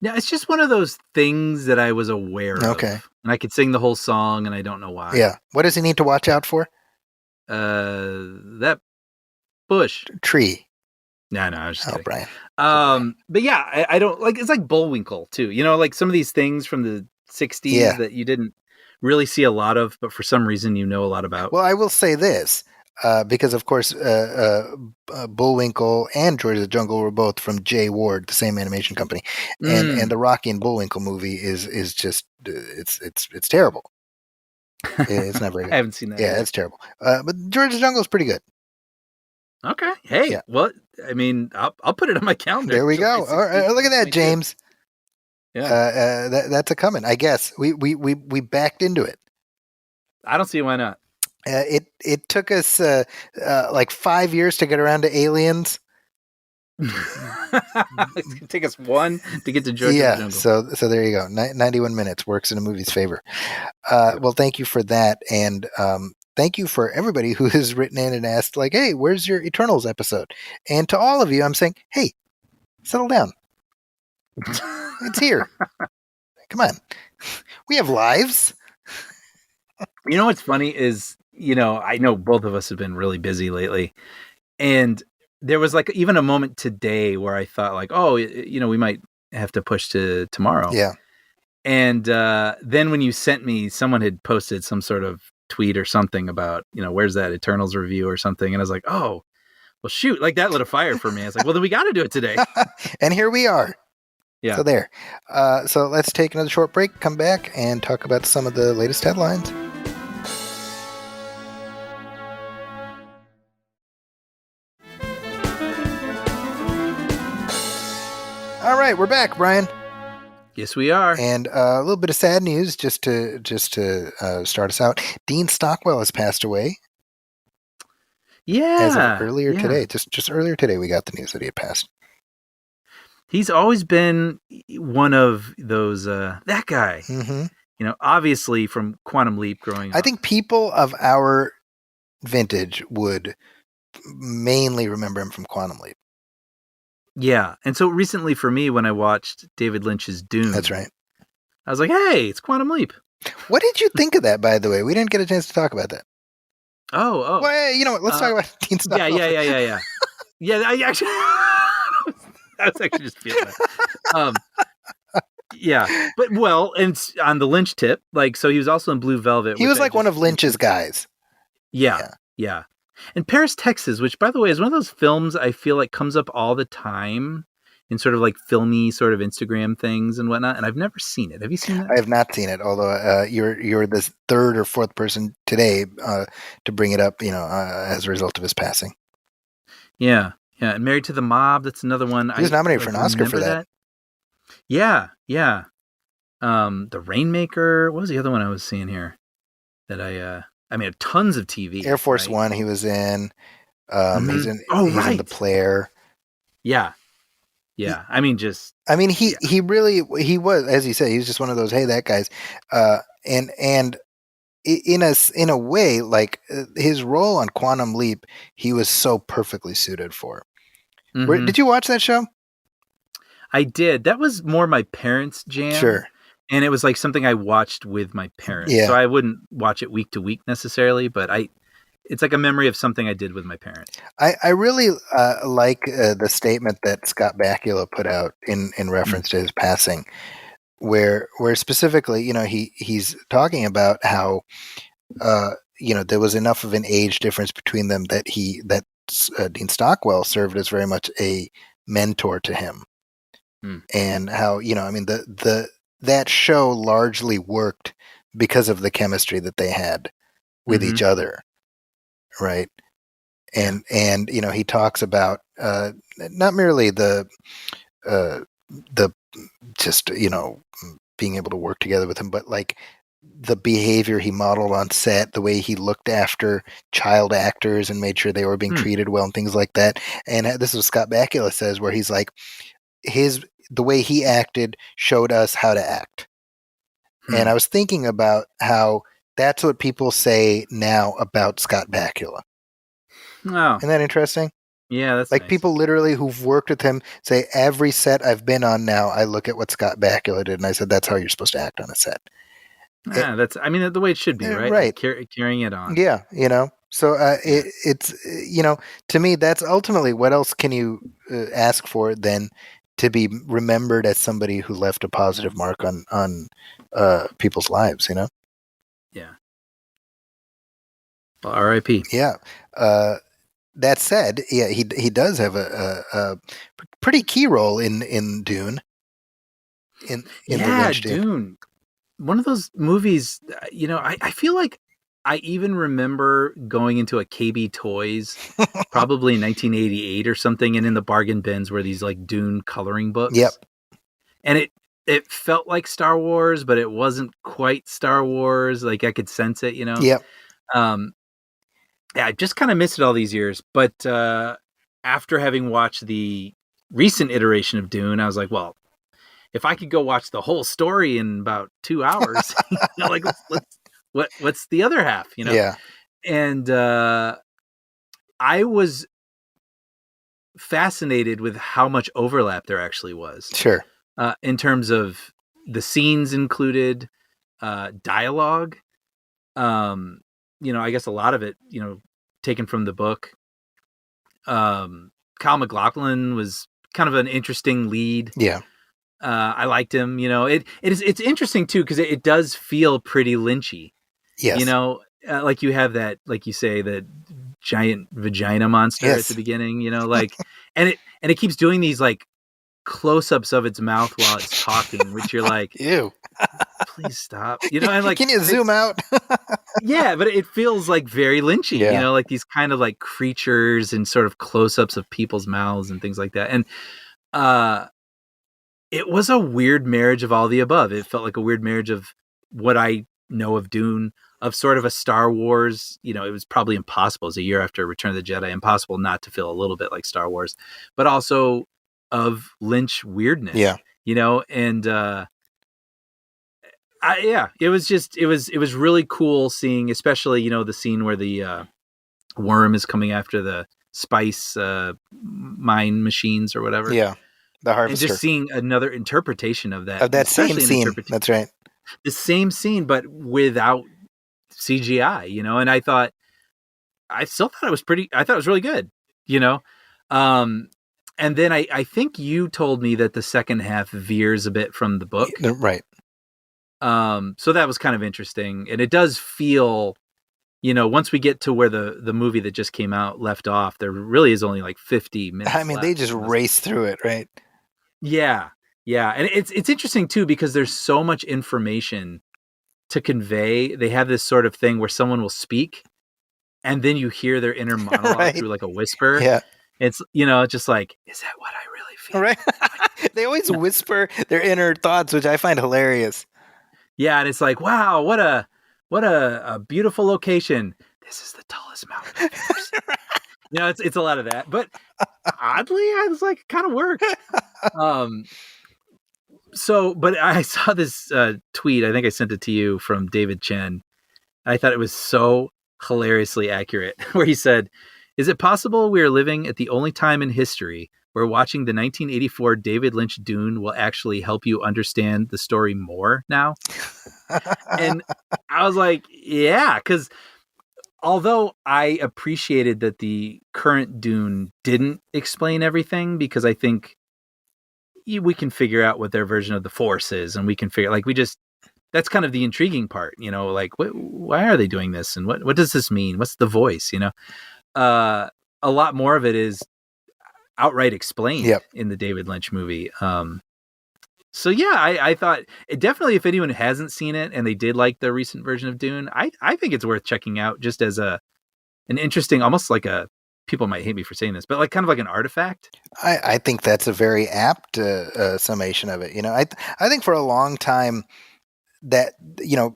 S3: No, it's just one of those things that I was aware of.
S2: Okay,
S3: and I could sing the whole song, and I don't know why.
S2: Yeah. What does he need to watch out for?
S3: That bush
S2: tree.
S3: No, I was just kidding.
S2: Brian.
S3: But yeah, I don't like. It's like Bullwinkle too. Like some of these things from the '60s that you didn't really see a lot of, but for some reason you know a lot about.
S2: Well, I will say this, because of course Bullwinkle and George of the Jungle were both from Jay Ward, the same animation company, and the Rocky and Bullwinkle movie is just it's terrible. It's not very good.
S3: I haven't seen that.
S2: Yeah, it's terrible. But George of the Jungle is pretty good.
S3: Okay. Hey, well, I mean, I'll put it on my calendar.
S2: There we go. All right, look at that, James.
S3: Yeah,
S2: that's a coming. I guess we backed into it.
S3: I don't see why not.
S2: It took us like 5 years to get around to Aliens.
S3: It's gonna take us one to get to George of the Jungle.
S2: So there you go. 91 minutes works in a movie's favor. Well, thank you for that, and thank you for everybody who has written in and asked, like, hey, where's your Eternals episode? And to all of you, I'm saying, hey, settle down. It's here. Come on. We have lives.
S3: You know what's funny is, I know both of us have been really busy lately. And there was like even a moment today where I thought like, oh, we might have to push to tomorrow.
S2: Yeah.
S3: And then when you sent me, someone had posted some sort of tweet or something about, where's that Eternals review or something. And I was like, oh, well, shoot, like that lit a fire for me. I was like, well, then we got to do it today.
S2: And here we are.
S3: Yeah.
S2: So there. So let's take another short break, come back, and talk about some of the latest headlines. All right, we're back, Brian.
S3: Yes, we are.
S2: And a little bit of sad news just to start us out. Dean Stockwell has passed away.
S3: Yeah.
S2: As of earlier today. Just earlier today, we got the news that he had passed.
S3: He's always been one of those, that guy.
S2: Mm-hmm.
S3: Obviously from Quantum Leap growing up.
S2: I think people of our vintage would mainly remember him from Quantum Leap.
S3: Yeah. And so recently for me, when I watched David Lynch's Dune.
S2: That's right.
S3: I was like, hey, it's Quantum Leap.
S2: What did you think of that, by the way? We didn't get a chance to talk about that.
S3: Oh.
S2: Well, you know what? Let's talk about Dean Stockwell.
S3: Yeah. Yeah, I actually... I was actually just feeling that. Yeah. But, and on the Lynch tip, like, so he was also in Blue Velvet.
S2: He was like one of Lynch's guys.
S3: Yeah. And Paris, Texas, which, by the way, is one of those films I feel like comes up all the time in sort of like filmy sort of Instagram things and whatnot. And I've never seen it. Have you seen that?
S2: I have not seen it, although you're the third or fourth person today to bring it up, as a result of his passing.
S3: Yeah. Yeah. And Married to the Mob, that's another one.
S2: He was nominated for an Oscar for that.
S3: Yeah. The Rainmaker. What was the other one I was seeing here that I mean, tons of TV.
S2: Air Force One he was in. He's in The Player.
S3: Yeah. I mean,
S2: he was, as you say, he was just one of those, hey, that guy's. And in a way, like his role on Quantum Leap, he was so perfectly suited for. Mm-hmm. Did you watch that show?
S3: I did. That was more my parents' jam.
S2: Sure.
S3: And it was like something I watched with my parents.
S2: Yeah.
S3: So I wouldn't watch it week to week necessarily, but it's like a memory of something I did with my parents.
S2: I really like the statement that Scott Bakula put out in reference to his passing, where specifically, he's talking about how, there was enough of an age difference between them that Dean Stockwell served as very much a mentor to him. And how, that show largely worked because of the chemistry that they had with each other. Right. And he talks about, not merely the just, being able to work together with him, but like the behavior he modeled on set, the way he looked after child actors and made sure they were being treated well and things like that. And this is what Scott Bakula says, where he's like, the way he acted showed us how to act. And I was thinking about how that's what people say now about Scott Bakula.
S3: Oh.
S2: Isn't that interesting?
S3: Yeah, that's
S2: like
S3: nice.
S2: People literally who've worked with him say every set I've been on now, I look at what Scott Bakula did and I said, that's how you're supposed to act on a set.
S3: Yeah, that's the way it should be, right?
S2: Right.
S3: Like carrying it on.
S2: Yeah. So it's, to me, that's ultimately what else can you ask for than to be remembered as somebody who left a positive mark on people's lives,
S3: Yeah. Well, R.I.P.
S2: Yeah. That said, yeah, he does have a pretty key role in Dune. In the Lynch
S3: Dune. One of those movies, I feel like I even remember going into a KB Toys, probably in 1988 or something, and in the bargain bins were these like Dune coloring books.
S2: Yep.
S3: And it felt like Star Wars, but it wasn't quite Star Wars. Like I could sense it,
S2: Yep.
S3: Yeah, I just kind of missed it all these years. But after having watched the recent iteration of Dune, I was like, well, if I could go watch the whole story in about 2 hours, like what's the other half?
S2: Yeah.
S3: And I was fascinated with how much overlap there actually was.
S2: Sure.
S3: In terms of the scenes included, dialogue. I guess a lot of it, taken from the book. Kyle MacLachlan was kind of an interesting lead.
S2: Yeah.
S3: I liked him. It's interesting too because it does feel pretty Lynchy.
S2: Yes.
S3: Like you have that, like you say, that giant vagina monster at the beginning. And it keeps doing these like close-ups of its mouth while it's talking, which you're like,
S2: ew,
S3: please stop. And like,
S2: can you zoom out?
S3: Yeah, but it feels like very Lynchy. Like these kind of like creatures and sort of close-ups of people's mouths and things like that. And it was a weird marriage of all the above. It felt like a weird marriage of what I know of Dune, of sort of a Star Wars. It was probably impossible as a year after Return of the Jedi, impossible not to feel a little bit like Star Wars, but also of Lynch weirdness.
S2: Yeah.
S3: And it was really cool seeing, especially, the scene where the worm is coming after the spice mine machines or whatever.
S2: Yeah. The harvester.
S3: And just seeing another interpretation of that.
S2: Of that same scene. That's right.
S3: The same scene, but without CGI, and I still thought it was I thought it was really good, and then I think you told me that the second half veers a bit from the book.
S2: Right.
S3: So that was kind of interesting. And it does feel, once we get to where the movie that just came out left off, there really is only like 50 minutes.
S2: I mean, they just race through it, right?
S3: Yeah. Yeah. And it's interesting too, because there's so much information to convey. They have this sort of thing where someone will speak and then you hear their inner monologue
S2: right.
S3: through like a whisper.
S2: Yeah.
S3: It's, just like, is that what I really feel?
S2: Right. They always whisper their inner thoughts, which I find hilarious.
S3: Yeah. And it's like, wow, what a beautiful location. This is the tallest mountain I've ever seen. It's a lot of that, but oddly, I was like, it kind of worked. But I saw this tweet. I think I sent it to you from David Chen. I thought it was so hilariously accurate, where he said, "Is it possible we are living at the only time in history where watching the 1984 David Lynch Dune will actually help you understand the story more now?" And I was like, yeah, because although I appreciated that the current Dune didn't explain everything, because I think we can figure out what their version of the Force is, and we can figure, like, that's kind of the intriguing part, like, why are they doing this? And what does this mean? What's the voice? A lot more of it is outright explained in the David Lynch movie. So yeah, I thought it definitely, if anyone hasn't seen it and they did like the recent version of Dune, I think it's worth checking out, just as an interesting, almost like people might hate me for saying this, but like kind of like an artifact.
S2: I think that's a very apt summation of it. I think for a long time that,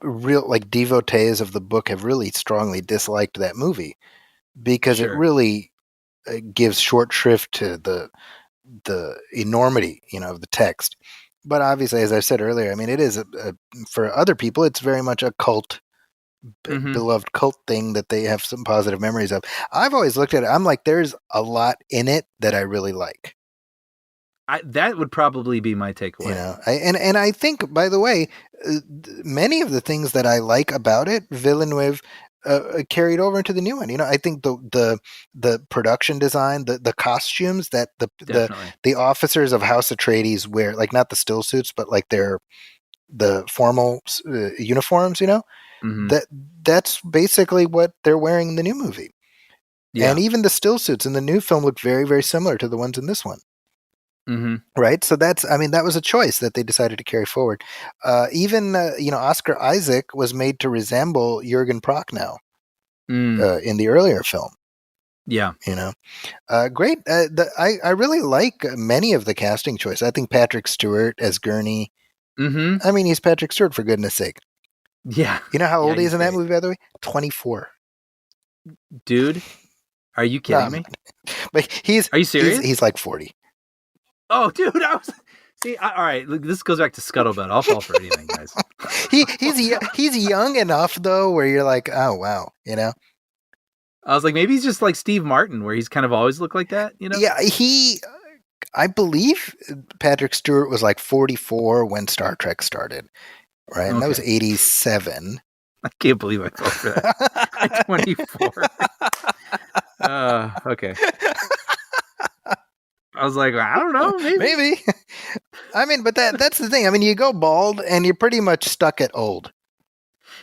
S2: real like devotees of the book have really strongly disliked that movie, because it really gives short shrift to the enormity, of the text. But obviously, as I said earlier, I mean, it is for other people, it's very much a cult, beloved cult thing that they have some positive memories of. I've always looked at it, I'm like, there's a lot in it that I really like.
S3: That would probably be my takeaway.
S2: And I think, by the way, many of the things that I like about it, Villeneuve carried over into the new one. I think the production design, the costumes that the officers of House Atreides wear, like not the still suits, but like the formal uniforms. That's basically what they're wearing in the new movie. Yeah. And even the still suits in the new film look very, very similar to the ones in this one.
S3: Mm-hmm.
S2: Right. So that was a choice that they decided to carry forward. Even Oscar Isaac was made to resemble Jürgen Prochnow in the earlier film.
S3: Yeah.
S2: Great. I really like many of the casting choices. I think Patrick Stewart as Gurney.
S3: Mm-hmm.
S2: I mean, he's Patrick Stewart, for goodness sake.
S3: Yeah.
S2: You know how old he is in that movie, by the way? 24.
S3: Dude, are you kidding me?
S2: But
S3: are you serious?
S2: He's like 40.
S3: Oh, dude, all right. Look, this goes back to Scuttlebutt. I'll fall for anything, guys.
S2: He's young enough though, where you're like, oh wow,
S3: I was like, maybe he's just like Steve Martin, where he's kind of always looked like that, you know?
S2: Yeah, I believe Patrick Stewart was like 44 when Star Trek started, right? And that was
S3: Okay.
S2: 87.
S3: I can't believe I fell for that. At 24. Okay. I was like, I don't know, maybe.
S2: I mean, but that's the thing. I mean, you go bald and you're pretty much stuck at old.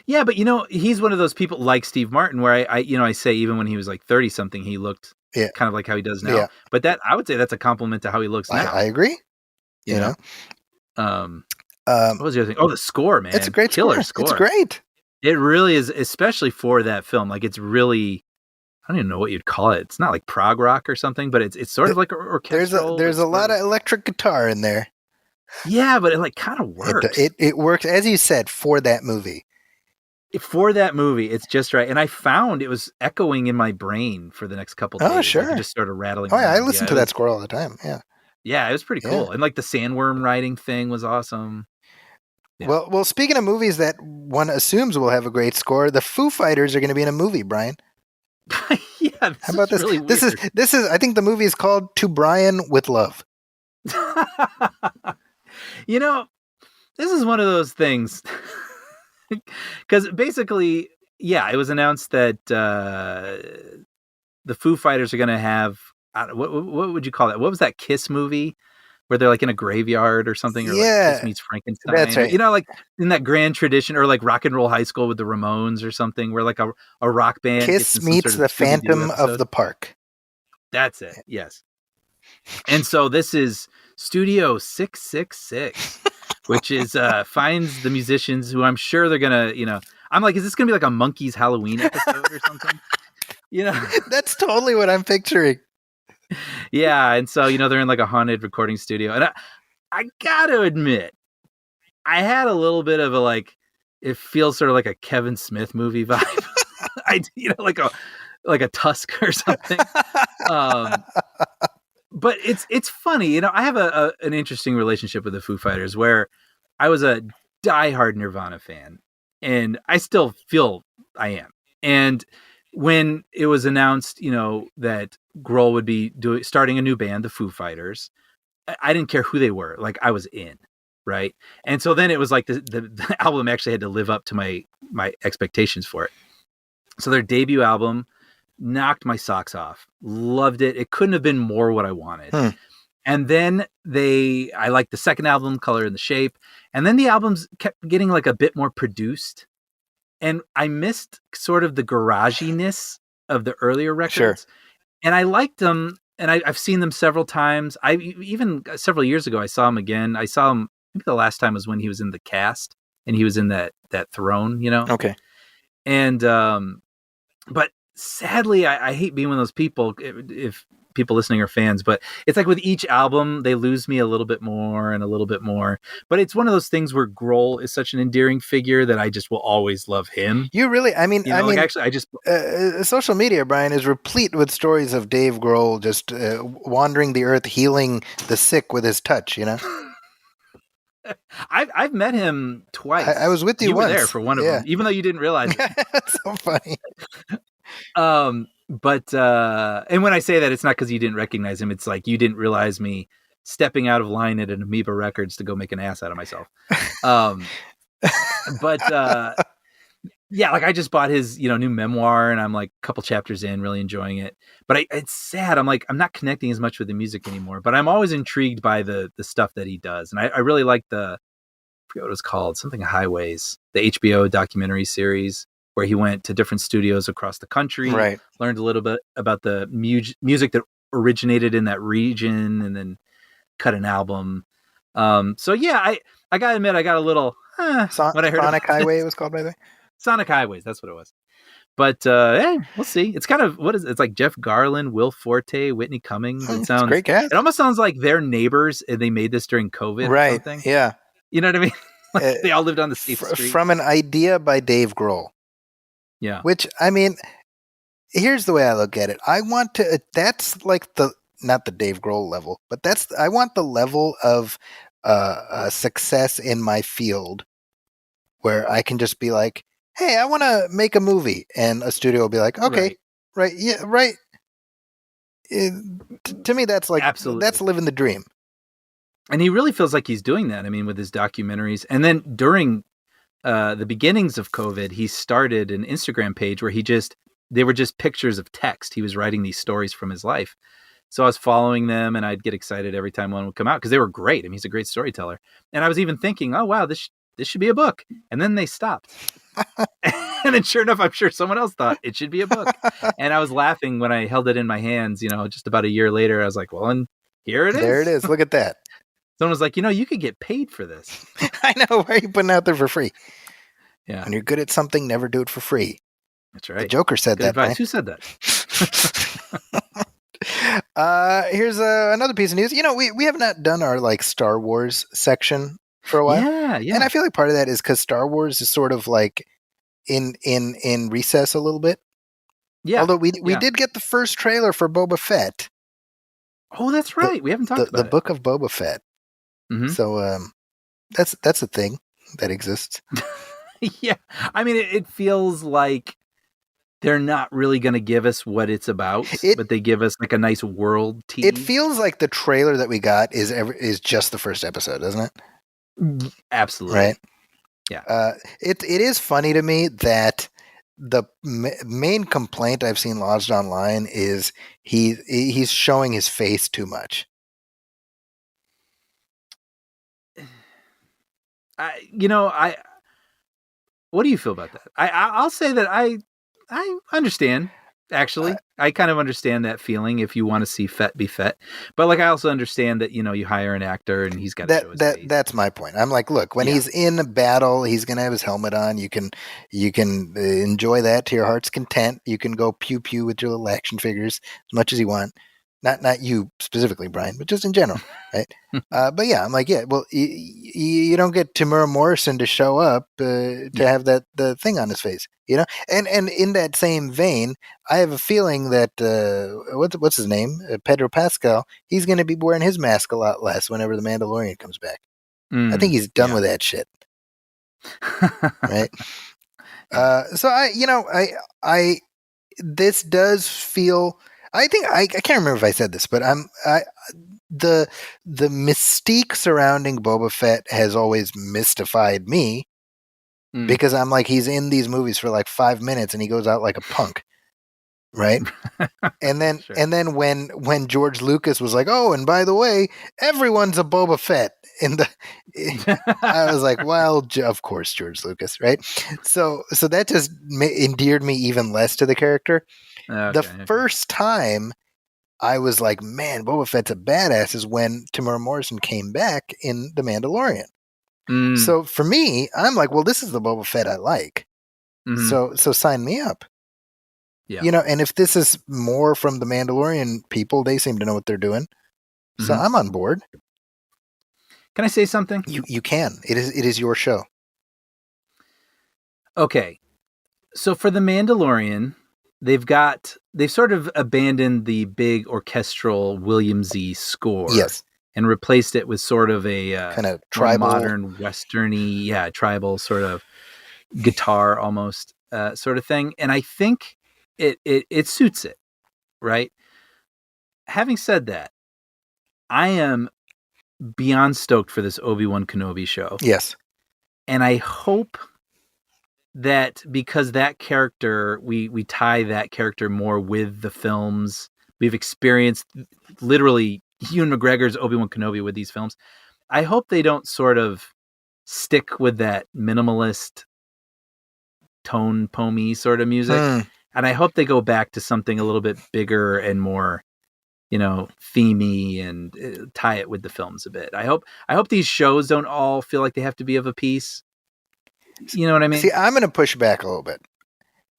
S3: Yeah, but he's one of those people like Steve Martin, where I say even when he was like 30 something, he looked kind of like how he does now.
S2: Yeah.
S3: But I would say that's a compliment to how he looks now.
S2: I agree.
S3: You know? What was the other thing? Oh, the score, man.
S2: It's a great
S3: Killer
S2: score. It's great.
S3: It really is, especially for that film. Like, it's really, I don't even know what you'd call it. It's not like prog rock or something, but it's sort of like orchestral.
S2: There's a lot of electric guitar in there.
S3: Yeah, but it like kind of works.
S2: It works, as you said, for that movie.
S3: For that movie, it's just right. And I found it was echoing in my brain for the next couple days.
S2: Oh, sure.
S3: Like, it just started rattling.
S2: Oh, yeah, I listen to that score all the time. Yeah.
S3: Yeah, it was pretty cool. And like the sandworm riding thing was awesome. Yeah.
S2: Well, speaking of movies that one assumes will have a great score, the Foo Fighters are going to be in a movie, Brian.
S3: Yeah,
S2: how about this?
S3: Really
S2: this is. I think the movie is called "To Brian with Love."
S3: This is one of those things because basically, it was announced that the Foo Fighters are going to have what would you call that? What was that Kiss movie where they're like in a graveyard or something? Or like Kiss Meets Frankenstein.
S2: That's right.
S3: Like in that grand tradition, or like Rock and Roll High School with the Ramones or something, where like a rock band
S2: Kiss meets the Phantom of the Park.
S3: That's it. Yes. And so this is Studio 666, which is finds the musicians who I'm sure they're gonna, I'm like, is this gonna be like a Monkeys Halloween episode or something?
S2: That's totally what I'm picturing.
S3: Yeah, and so they're in like a haunted recording studio, and I gotta admit, I had a little bit of a like, it feels sort of like a Kevin Smith movie vibe. like a Tusk or something. But it's funny, I have an interesting relationship with the Foo Fighters, where I was a diehard Nirvana fan, and I still feel I am. And when it was announced, that Grohl would be starting a new band, the Foo Fighters, I didn't care who they were. Like, I was in, right? And so then it was like the album actually had to live up to my expectations for it. So their debut album knocked my socks off. Loved it. It couldn't have been more what I wanted. And then I liked the second album, Color and the Shape. And then the albums kept getting like a bit more produced. And I missed sort of the garaginess of the earlier records. Sure. And I liked them. And I've seen them several times. Even several years ago, I saw him again. I saw him, maybe the last time was when he was in The Cast and he was in that Throne,
S2: Okay.
S3: And, but sadly, I hate being one of those people, if people listening are fans, but it's like with each album, they lose me a little bit more and a little bit more. But it's one of those things where Grohl is such an endearing figure that I just will always love him.
S2: You really,
S3: actually, I just
S2: social media, Brian, is replete with stories of Dave Grohl just wandering the earth, healing the sick with his touch.
S3: I've met him twice.
S2: I was with you once.
S3: Were there for one of them, even though you didn't realize it.
S2: That's so funny.
S3: But and when I say that, it's not because you didn't recognize him. It's like you didn't realize me stepping out of line at an Amoeba Records to go make an ass out of myself. Like I just bought his, new memoir, and I'm like a couple chapters in, really enjoying it. But it's sad. I'm like, I'm not connecting as much with the music anymore, but I'm always intrigued by the stuff that he does. And I really like I forget what it was called, something Highways, the HBO documentary series, where he went to different studios across the country,
S2: right.
S3: Learned a little bit about the music that originated in that region, and then cut an album. So yeah, I gotta admit, I got a little when I heard
S2: Sonic Highway it was called, by the way.
S3: Sonic Highways, that's what it was. But hey, we'll see. It's kind of it's like Jeff Garland, Will Forte, Whitney Cummings. It sounds
S2: great cast.
S3: It almost sounds like they're neighbors and they made this during COVID,
S2: right?
S3: Or something.
S2: Yeah,
S3: you know what I mean. Like they all lived on the same street.
S2: From an idea by Dave Grohl.
S3: Yeah.
S2: Which, I mean, here's the way I look at it. I want to. That's like not the Dave Grohl level, but I want the level of success in my field where I can just be like, hey, I want to make a movie, and a studio will be like, okay,
S3: right.
S2: Right? Yeah, right. To me, that's like
S3: Absolutely.
S2: that's living the dream.
S3: And he really feels like he's doing that. I mean, with his documentaries, and then during the beginnings of COVID, he started an Instagram page where they were just pictures of text. He was writing these stories from his life. So I was following them, and I'd get excited every time one would come out because they were great. I mean, he's a great storyteller. And I was even thinking, oh, wow, this should be a book. And then they stopped. And then sure enough, I'm sure someone else thought it should be a book. And I was laughing when I held it in my hands, just about a year later. I was like, well, and here it is.
S2: There it is. Look at that.
S3: Someone was like, you could get paid for this.
S2: I know. Why are you putting it out there for free?
S3: Yeah.
S2: When you're good at something, never do it for free.
S3: That's right.
S2: The Joker said
S3: Good
S2: that.
S3: advice.
S2: Right?
S3: Who said that?
S2: Here's another piece of news. We have not done our like Star Wars section for a while.
S3: Yeah.
S2: And I feel like part of that is because Star Wars is sort of like in recess a little bit.
S3: Yeah.
S2: Although we did get the first trailer for Boba Fett.
S3: Oh, that's right. We haven't talked about
S2: the book of Boba Fett.
S3: Mm-hmm.
S2: So that's a thing that exists.
S3: Yeah. I mean, it feels like they're not really going to give us what it's about, but they give us like a nice world tease.
S2: It feels like the trailer that we got is just the first episode, doesn't it?
S3: Absolutely.
S2: Right?
S3: Yeah.
S2: It is funny to me that the main complaint I've seen lodged online is he's showing his face too much.
S3: What do you feel about that? I'll say that I understand. Actually, I kind of understand that feeling if you want to see Fett be Fett. But like, I also understand that, you hire an actor and he's got to show his face.
S2: That's my point. I'm like, look, when he's in a battle, he's going to have his helmet on. You can enjoy that to your heart's content. You can go pew pew with your little action figures as much as you want. Not you specifically, Brian, but just in general, right? But yeah, I'm like, yeah, well, you don't get Tamura Morrison to show up to have the thing on his face, And in that same vein, I have a feeling that what's his name, Pedro Pascal, he's going to be wearing his mask a lot less whenever the Mandalorian comes back. I think he's done with that shit, right? So I this does feel. I think I can't remember if I said this, but the mystique surrounding Boba Fett has always mystified me because I'm like, he's in these movies for like 5 minutes and he goes out like a punk, right? And then sure. And then when George Lucas was like, oh, and by the way, everyone's a Boba Fett I was like, well, of course, George Lucas, right? So that just endeared me even less to the character. The first time I was like, man, Boba Fett's a badass is when Tamura Morrison came back in The Mandalorian. So for me, I'm like, well, this is the Boba Fett I like. So sign me up. Yeah. And if this is more from the Mandalorian people, they seem to know what they're doing. So I'm on board.
S3: Can I say something?
S2: You can. It is your show.
S3: Okay. So for The Mandalorian, they've sort of abandoned the big orchestral Williamsy score.
S2: Yes.
S3: And replaced it with sort of a
S2: kind of tribal,
S3: modern, westerny, tribal sort of guitar almost sort of thing. And I think it suits it, right? Having said that, I am beyond stoked for this Obi-Wan Kenobi show.
S2: Yes.
S3: And I hope that because that character, we tie that character more with the films. We've experienced literally Ewan McGregor's Obi-Wan Kenobi with these films. I hope they don't sort of stick with that minimalist tone poemy sort of music. And I hope they go back to something a little bit bigger and more, themey and tie it with the films a bit. I hope these shows don't all feel like they have to be of a piece. You know what I mean?
S2: See, I'm going to push back a little bit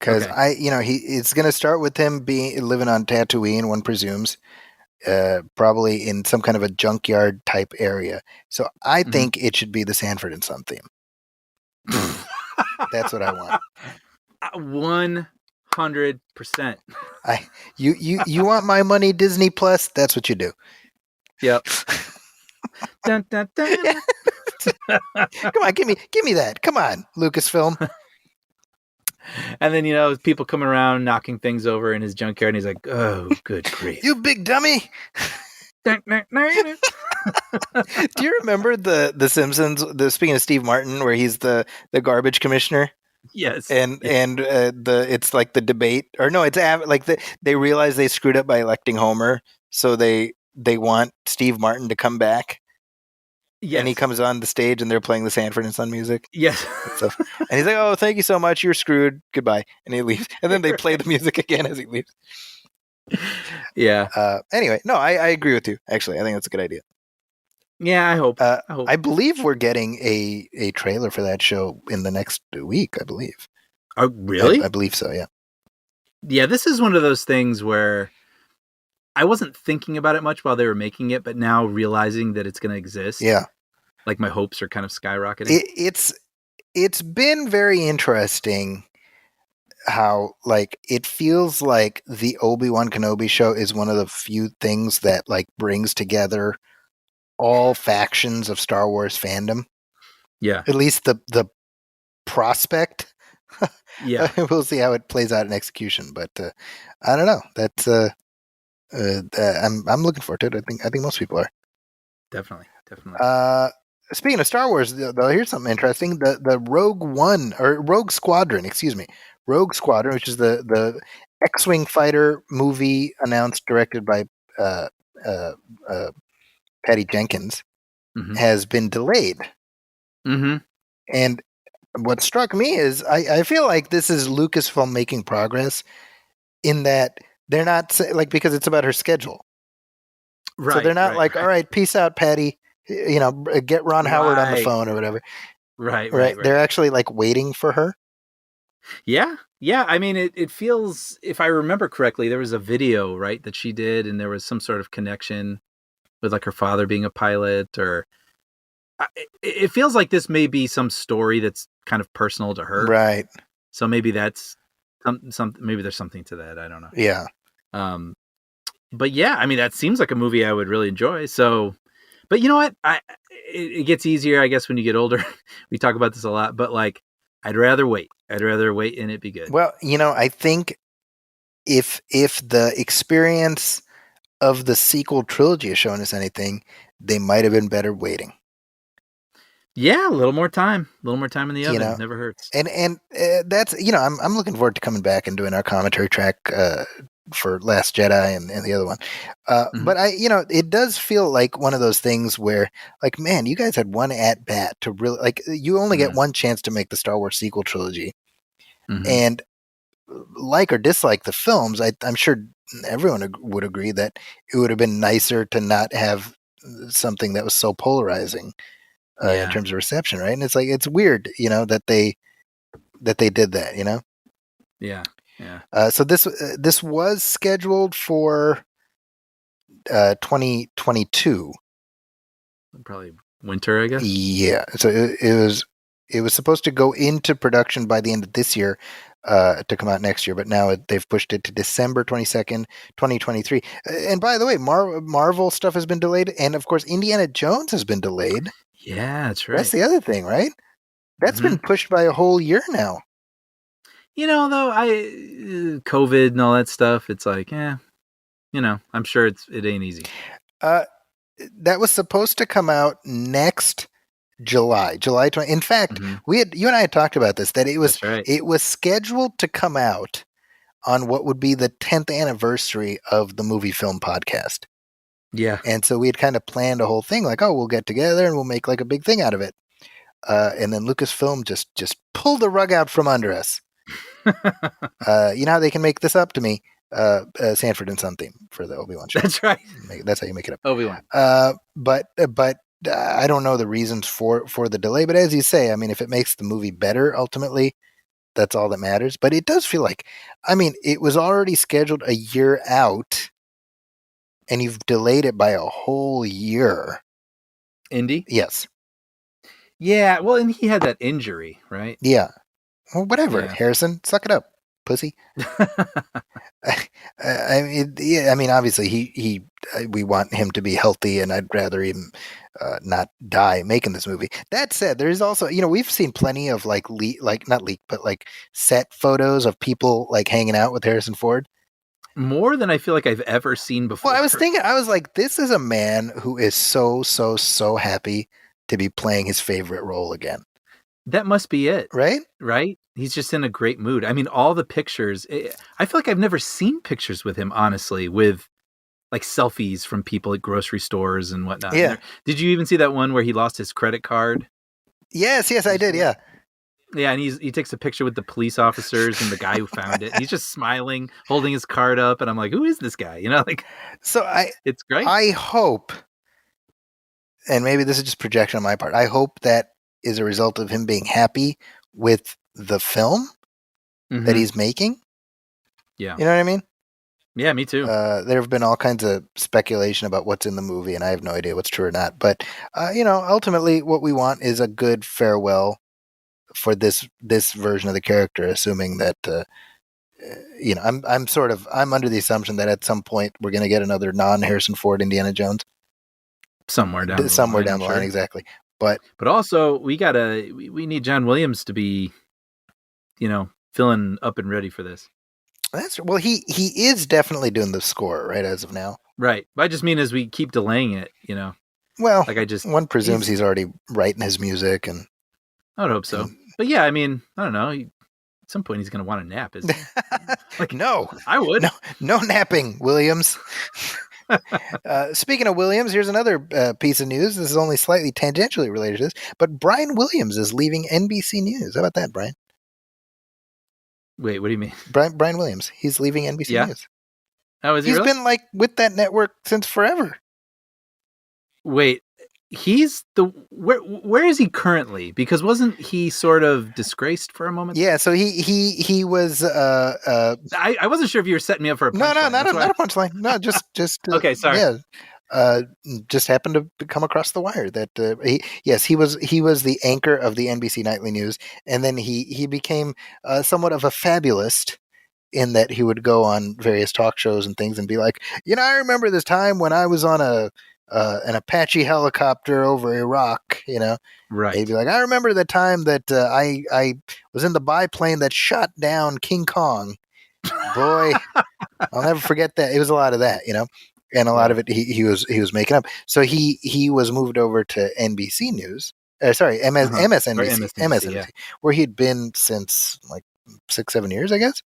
S2: because it's going to start with him living on Tatooine, one presumes, probably in some kind of a junkyard type area. So I think it should be the Sanford and Son theme. That's what I want.
S3: 100%.
S2: You want my money, Disney Plus? That's what you do.
S3: Yep. Dun, dun, dun.
S2: Yeah. Come on, give me that. Come on, Lucasfilm.
S3: And then, people coming around, knocking things over in his junkyard, and he's like, oh, good grief.
S2: You big dummy. Do you remember the Simpsons? Speaking of Steve Martin, where he's the garbage commissioner,
S3: Yes.
S2: and it's like the debate, or no, it's like they realize they screwed up by electing Homer, so they want Steve Martin to come back.
S3: Yes.
S2: And he comes on the stage, and they're playing the Sanford and Son music.
S3: Yes.
S2: And he's like, "Oh, thank you so much. You're screwed. Goodbye." And he leaves. And then they play the music again as he leaves.
S3: Yeah.
S2: Anyway, no, I agree with you. Actually, I think that's a good idea.
S3: Yeah, I hope.
S2: I believe we're getting a trailer for that show in the next week. I believe.
S3: Oh, really?
S2: I believe so. Yeah.
S3: Yeah, this is one of those things where I wasn't thinking about it much while they were making it, but now realizing that it's going to exist.
S2: Yeah.
S3: Like my hopes are kind of skyrocketing.
S2: It's been very interesting how like it feels like the Obi-Wan Kenobi show is one of the few things that like brings together all factions of Star Wars fandom.
S3: Yeah.
S2: At least the prospect.
S3: Yeah.
S2: We'll see how it plays out in execution, but I don't know. That's I'm looking forward to it. I think most people are.
S3: Definitely.
S2: Speaking of Star Wars, though, here's something interesting: the Rogue Squadron, which is the X-wing fighter movie announced, directed by Patty Jenkins, has been delayed.
S3: Mm-hmm.
S2: And what struck me is I feel like this is Lucasfilm making progress in that they're not like, because it's about her schedule. Right. So they're not all right, peace out, Patty. Get Ron Howard on the phone or whatever. Right. They're actually like waiting for her.
S3: Yeah. Yeah. I mean, it feels, if I remember correctly, there was a video, right, that she did, and there was some sort of connection with like her father being a pilot, or it feels like this may be some story that's kind of personal to her.
S2: Right.
S3: So maybe that's maybe there's something to that. I don't know.
S2: Yeah.
S3: But yeah, I mean, that seems like a movie I would really enjoy. So, but you know what? It gets easier, I guess, when you get older. We talk about this a lot, but like, I'd rather wait and it be good.
S2: Well, I think if the experience of the sequel trilogy has shown us anything, they might have been better waiting.
S3: Yeah, a little more time in the oven never hurts.
S2: And that's I'm looking forward to coming back and doing our commentary track for Last Jedi and the other one. But it does feel like one of those things where, like, man, you guys had one at bat to really, like, you only get one chance to make the Star Wars sequel trilogy, and like or dislike the films, I'm sure everyone would agree that it would have been nicer to not have something that was so polarizing in terms of reception, right? And it's like, it's weird, that they did that,
S3: Yeah.
S2: So this was scheduled for 2022.
S3: Probably winter, I guess.
S2: Yeah. So it was supposed to go into production by the end of this year to come out next year, but now they've pushed it to December 22nd, 2023. And by the way, Marvel stuff has been delayed, and of course Indiana Jones has been delayed.
S3: Yeah, that's right.
S2: That's the other thing, right? That's been pushed by a whole year now.
S3: Though COVID and all that stuff, it's like, I'm sure it ain't easy.
S2: That was supposed to come out next July 20. In fact, you and I had talked about this, that it was scheduled to come out on what would be the 10th anniversary of the Movie Film Podcast.
S3: Yeah.
S2: And so we had kind of planned a whole thing like, oh, we'll get together and we'll make like a big thing out of it. And then Lucasfilm just pulled the rug out from under us. You know how they can make this up to me? Sanford and Son theme for the Obi-Wan show.
S3: That's right.
S2: That's how you make it up.
S3: Obi-Wan.
S2: But I don't know the reasons for the delay. But as you say, I mean, if it makes the movie better, ultimately, that's all that matters. But it does feel like, I mean, it was already scheduled a year out, and you've delayed it by a whole year.
S3: Indy?
S2: Yes.
S3: Yeah, well, and he had that injury, right?
S2: Yeah. Well, whatever, Harrison. Suck it up. pussy. I mean, obviously we want him to be healthy, and I'd rather him not die making this movie. That said, there is also, we've seen plenty of like not leak, but like set photos of people like hanging out with Harrison Ford.
S3: More than I feel like I've ever seen before.
S2: Well, I was like, this is a man who is so happy to be playing his favorite role again.
S3: That must be it.
S2: Right?
S3: Right? He's just in a great mood. I mean, all the pictures, I feel like I've never seen pictures with him, honestly, with like selfies from people at grocery stores and whatnot.
S2: Yeah.
S3: Did you even see that one where he lost his credit card?
S2: Yes, I did. Yeah.
S3: Yeah, and he takes a picture with the police officers and the guy who found it. He's just smiling, holding his card up, and I'm like, who is this guy? Like,
S2: so
S3: it's great.
S2: I hope, and maybe this is just projection on my part, I hope that is a result of him being happy with the film that he's making.
S3: Yeah.
S2: You know what I mean?
S3: Yeah, me too.
S2: There have been all kinds of speculation about what's in the movie, and I have no idea what's true or not. But, ultimately what we want is a good farewell for this version of the character, assuming that, I'm under the assumption that at some point we're going to get another non-Harrison Ford Indiana Jones.
S3: Somewhere down
S2: the line, exactly. But
S3: also we need John Williams to be, feeling up and ready for this.
S2: He is definitely doing the score right as of now.
S3: Right. I just mean as we keep delaying it,
S2: Well,
S3: like
S2: one presumes he's already writing his music, and
S3: I would hope so. But yeah, I mean, I don't know. At some point he's going to want a nap, isn't he?
S2: Like, no,
S3: I would.
S2: No napping, Williams. Speaking of Williams, here's another piece of news. This is only slightly tangentially related to this, but Brian Williams is leaving NBC News. How about that, Brian?
S3: Wait, what do you mean?
S2: Brian Williams. He's leaving NBC News.
S3: Oh, is he?
S2: He's
S3: really?
S2: been like with that network since forever.
S3: Wait, he's where is he currently? Because wasn't he sort of disgraced for a moment?
S2: Yeah, so he was.
S3: I wasn't sure if you were setting me up for a punchline.
S2: Not a punchline. No, just
S3: okay. Sorry.
S2: Yeah, just happened to come across the wire that he was the anchor of the NBC Nightly News, and then he became somewhat of a fabulist in that he would go on various talk shows and things and be like, I remember this time when I was on an Apache helicopter over Iraq,
S3: Right.
S2: He'd be like, I remember the time that I was in the biplane that shot down King Kong. Boy, I'll never forget that. It was a lot of that, and a lot of it he was making up. So he was moved over to NBC News. MSNBC, where he'd been since like 6-7 years, I guess.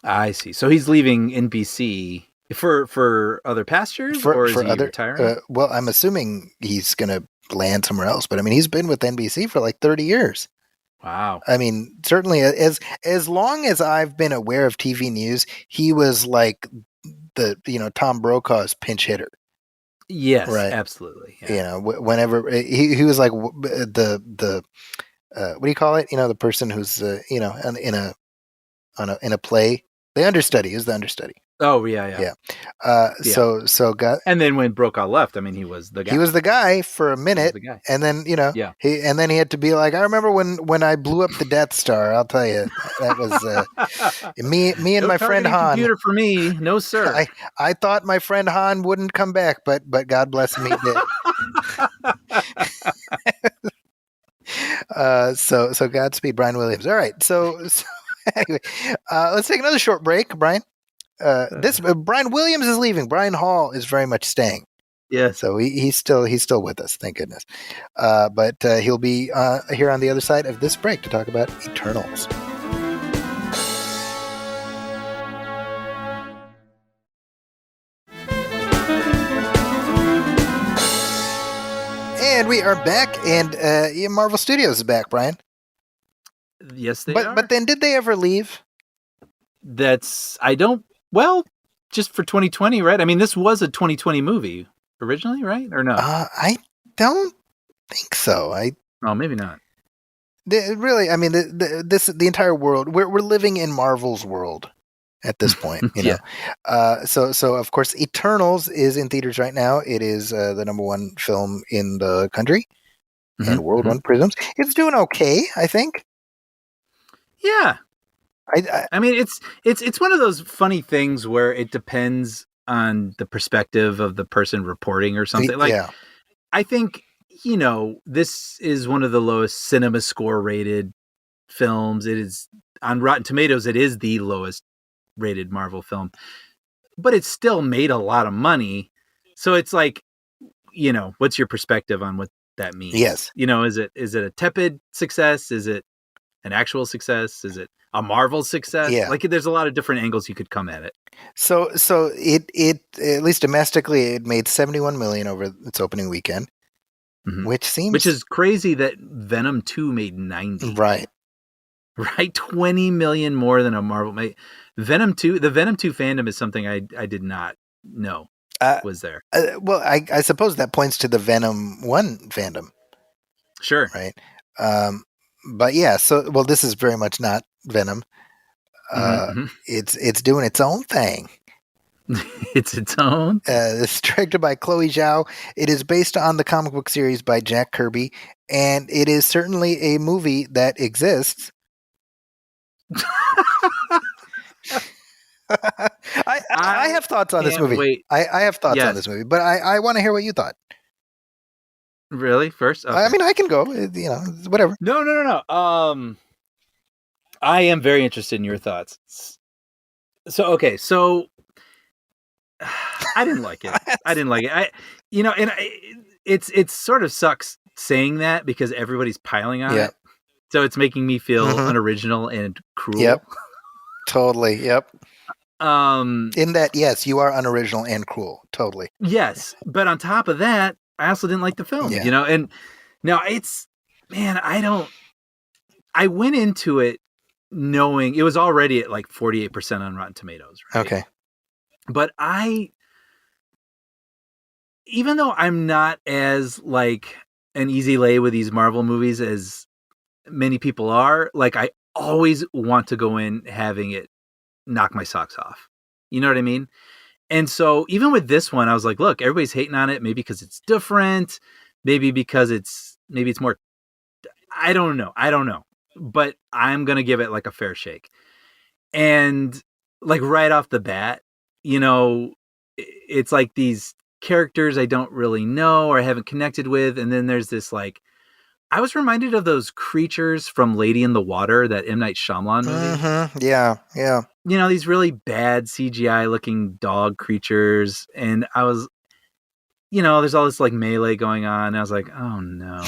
S3: I see. So he's leaving NBC for other pastures, or is he retiring?
S2: Well, I'm assuming he's going to land somewhere else. But I mean, he's been with NBC for like 30 years.
S3: Wow.
S2: I mean, certainly as long as I've been aware of TV news, he was like the Tom Brokaw's pinch hitter.
S3: Yes,
S2: right.
S3: Absolutely. Yeah.
S2: Whenever he was like the what do you call it? The person who's in a play. The understudy is the understudy.
S3: Oh yeah.
S2: So
S3: and then when Brokaw left, I mean, he was the guy.
S2: He was the guy for a minute, and then he had to be like, I remember when I blew up the Death Star. I'll tell you, that was me and my friend Han.
S3: Computer for me, no sir.
S2: I thought my friend Han wouldn't come back, but God bless him, he did. So Godspeed, Brian Williams. All right, so anyway, let's take another short break, Brian. Brian Williams is leaving. Brian Hall is very much staying.
S3: Yeah.
S2: So he's still with us, thank goodness. But he'll be here on the other side of this break to talk about Eternals. And we are back, and Marvel Studios is back, Brian.
S3: Yes, they are.
S2: But then, did they ever leave?
S3: Well, just for 2020, right? I mean, this was a 2020 movie originally, right? Or no?
S2: I don't think so.
S3: Oh, maybe not.
S2: Really, I mean, the entire world. We're living in Marvel's world at this point,
S3: Yeah.
S2: So of course, Eternals is in theaters right now. It is the number one film in the country, and world, one presumes. It's doing okay, I think.
S3: Yeah. I mean, it's one of those funny things where it depends on the perspective of the person reporting or something. Like,
S2: yeah.
S3: I think, this is one of the lowest cinema score rated films. It is on Rotten Tomatoes. It is the lowest rated Marvel film, but it still made a lot of money. So it's like, what's your perspective on what that means?
S2: Yes.
S3: Is it a tepid success? Is it an actual success? Is it a Marvel success?
S2: Yeah.
S3: Like, there's a lot of different angles you could come at it.
S2: So it at least domestically, it made 71 million over its opening weekend, which
S3: is crazy that Venom 2 made 90.
S2: Right.
S3: 20 million more than a Marvel made. Venom 2, the Venom 2 fandom is something I did not know was there.
S2: Well, I suppose that points to the Venom 1 fandom.
S3: Sure.
S2: Right. But yeah, well, this is very much not Venom. It's doing its own thing.
S3: It's its own.
S2: It's directed by Chloe Zhao. It is based on the comic book series by Jack Kirby, and it is certainly a movie that exists. I have thoughts on this movie.
S3: Wait.
S2: I have thoughts on this movie, but I want to hear what you thought.
S3: Really? First? Okay.
S2: I mean, I can go. Whatever.
S3: No. I am very interested in your thoughts. So I didn't like it. It sort of sucks saying that because everybody's piling on it. So it's making me feel unoriginal and cruel.
S2: Yep. Totally. Yep.
S3: In
S2: that, yes, you are unoriginal and cruel. Totally.
S3: Yes. But on top of that, I also didn't like the film, and now I went into it knowing it was already at like 48% on Rotten Tomatoes. Right?
S2: Okay.
S3: But even though I'm not as like an easy lay with these Marvel movies as many people are, like I always want to go in having it knock my socks off. You know what I mean? And so even with this one, I was like, look, everybody's hating on it. Maybe because it's different, maybe because it's more, I don't know. But I'm going to give it like a fair shake. And like right off the bat, it's like these characters I don't really know or I haven't connected with. And then there's this like, I was reminded of those creatures from Lady in the Water, that M. Night Shyamalan movie.
S2: Yeah.
S3: These really bad CGI looking dog creatures. And I was, there's all this like melee going on. And I was like, oh no.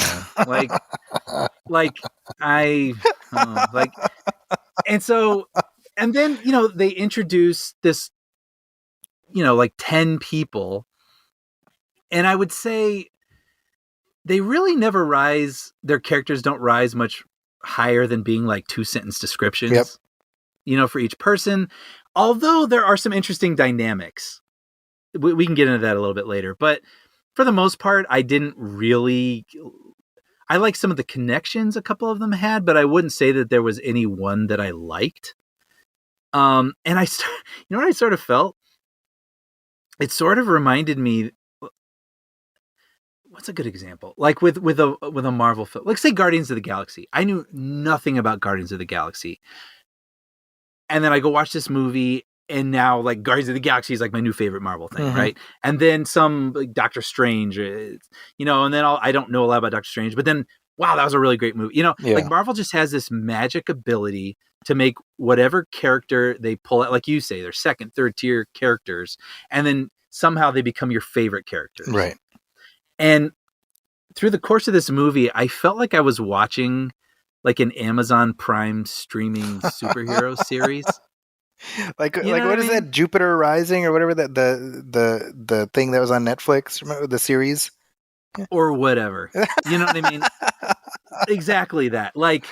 S3: And then, they introduce this, like 10 people. And I would say they really never their characters don't rise much higher than being like 2-sentence descriptions, for each person. Although there are some interesting dynamics. We can get into that a little bit later. But for the most part, I like some of the connections a couple of them had, but I wouldn't say that there was any one that I liked. And what I sort of felt? It sort of reminded me, what's a good example? Like with a Marvel film, like say Guardians of the Galaxy. I knew nothing about Guardians of the Galaxy. And then I go watch this movie, and now like Guardians of the Galaxy is like my new favorite Marvel thing, right? And then some like Doctor Strange, and then I don't know a lot about Doctor Strange, but then wow, that was a really great movie. Like Marvel just has this magic ability to make whatever character they pull out, like you say, they're second, third tier characters, and then somehow they become your favorite characters.
S2: Right.
S3: And through the course of this movie, I felt like I was watching like an Amazon Prime streaming superhero series.
S2: What is that? Jupiter Rising or whatever, that the thing that was on Netflix, remember the series?
S3: Or whatever. You know what I mean? Exactly that. Like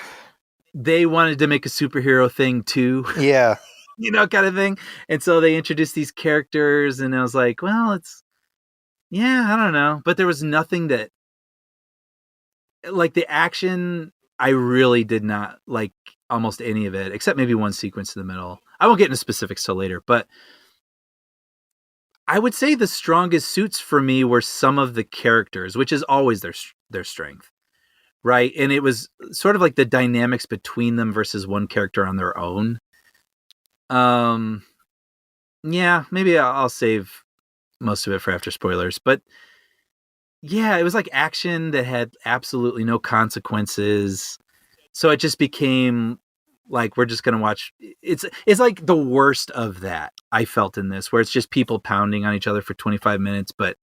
S3: they wanted to make a superhero thing too.
S2: Yeah.
S3: Kind of thing. And so they introduced these characters, and I was like, well, I don't know. But there was nothing that, like the action, I really did not like almost any of it, except maybe one sequence in the middle. I won't get into specifics till later, but I would say the strongest suits for me were some of the characters, which is always their strength, right? And it was sort of like the dynamics between them versus one character on their own. Yeah, maybe I'll save most of it for after spoilers, but yeah, it was like action that had absolutely no consequences. So it just became like we're just gonna watch. It's like the worst of that I felt in this, where it's just people pounding on each other for 25 minutes, but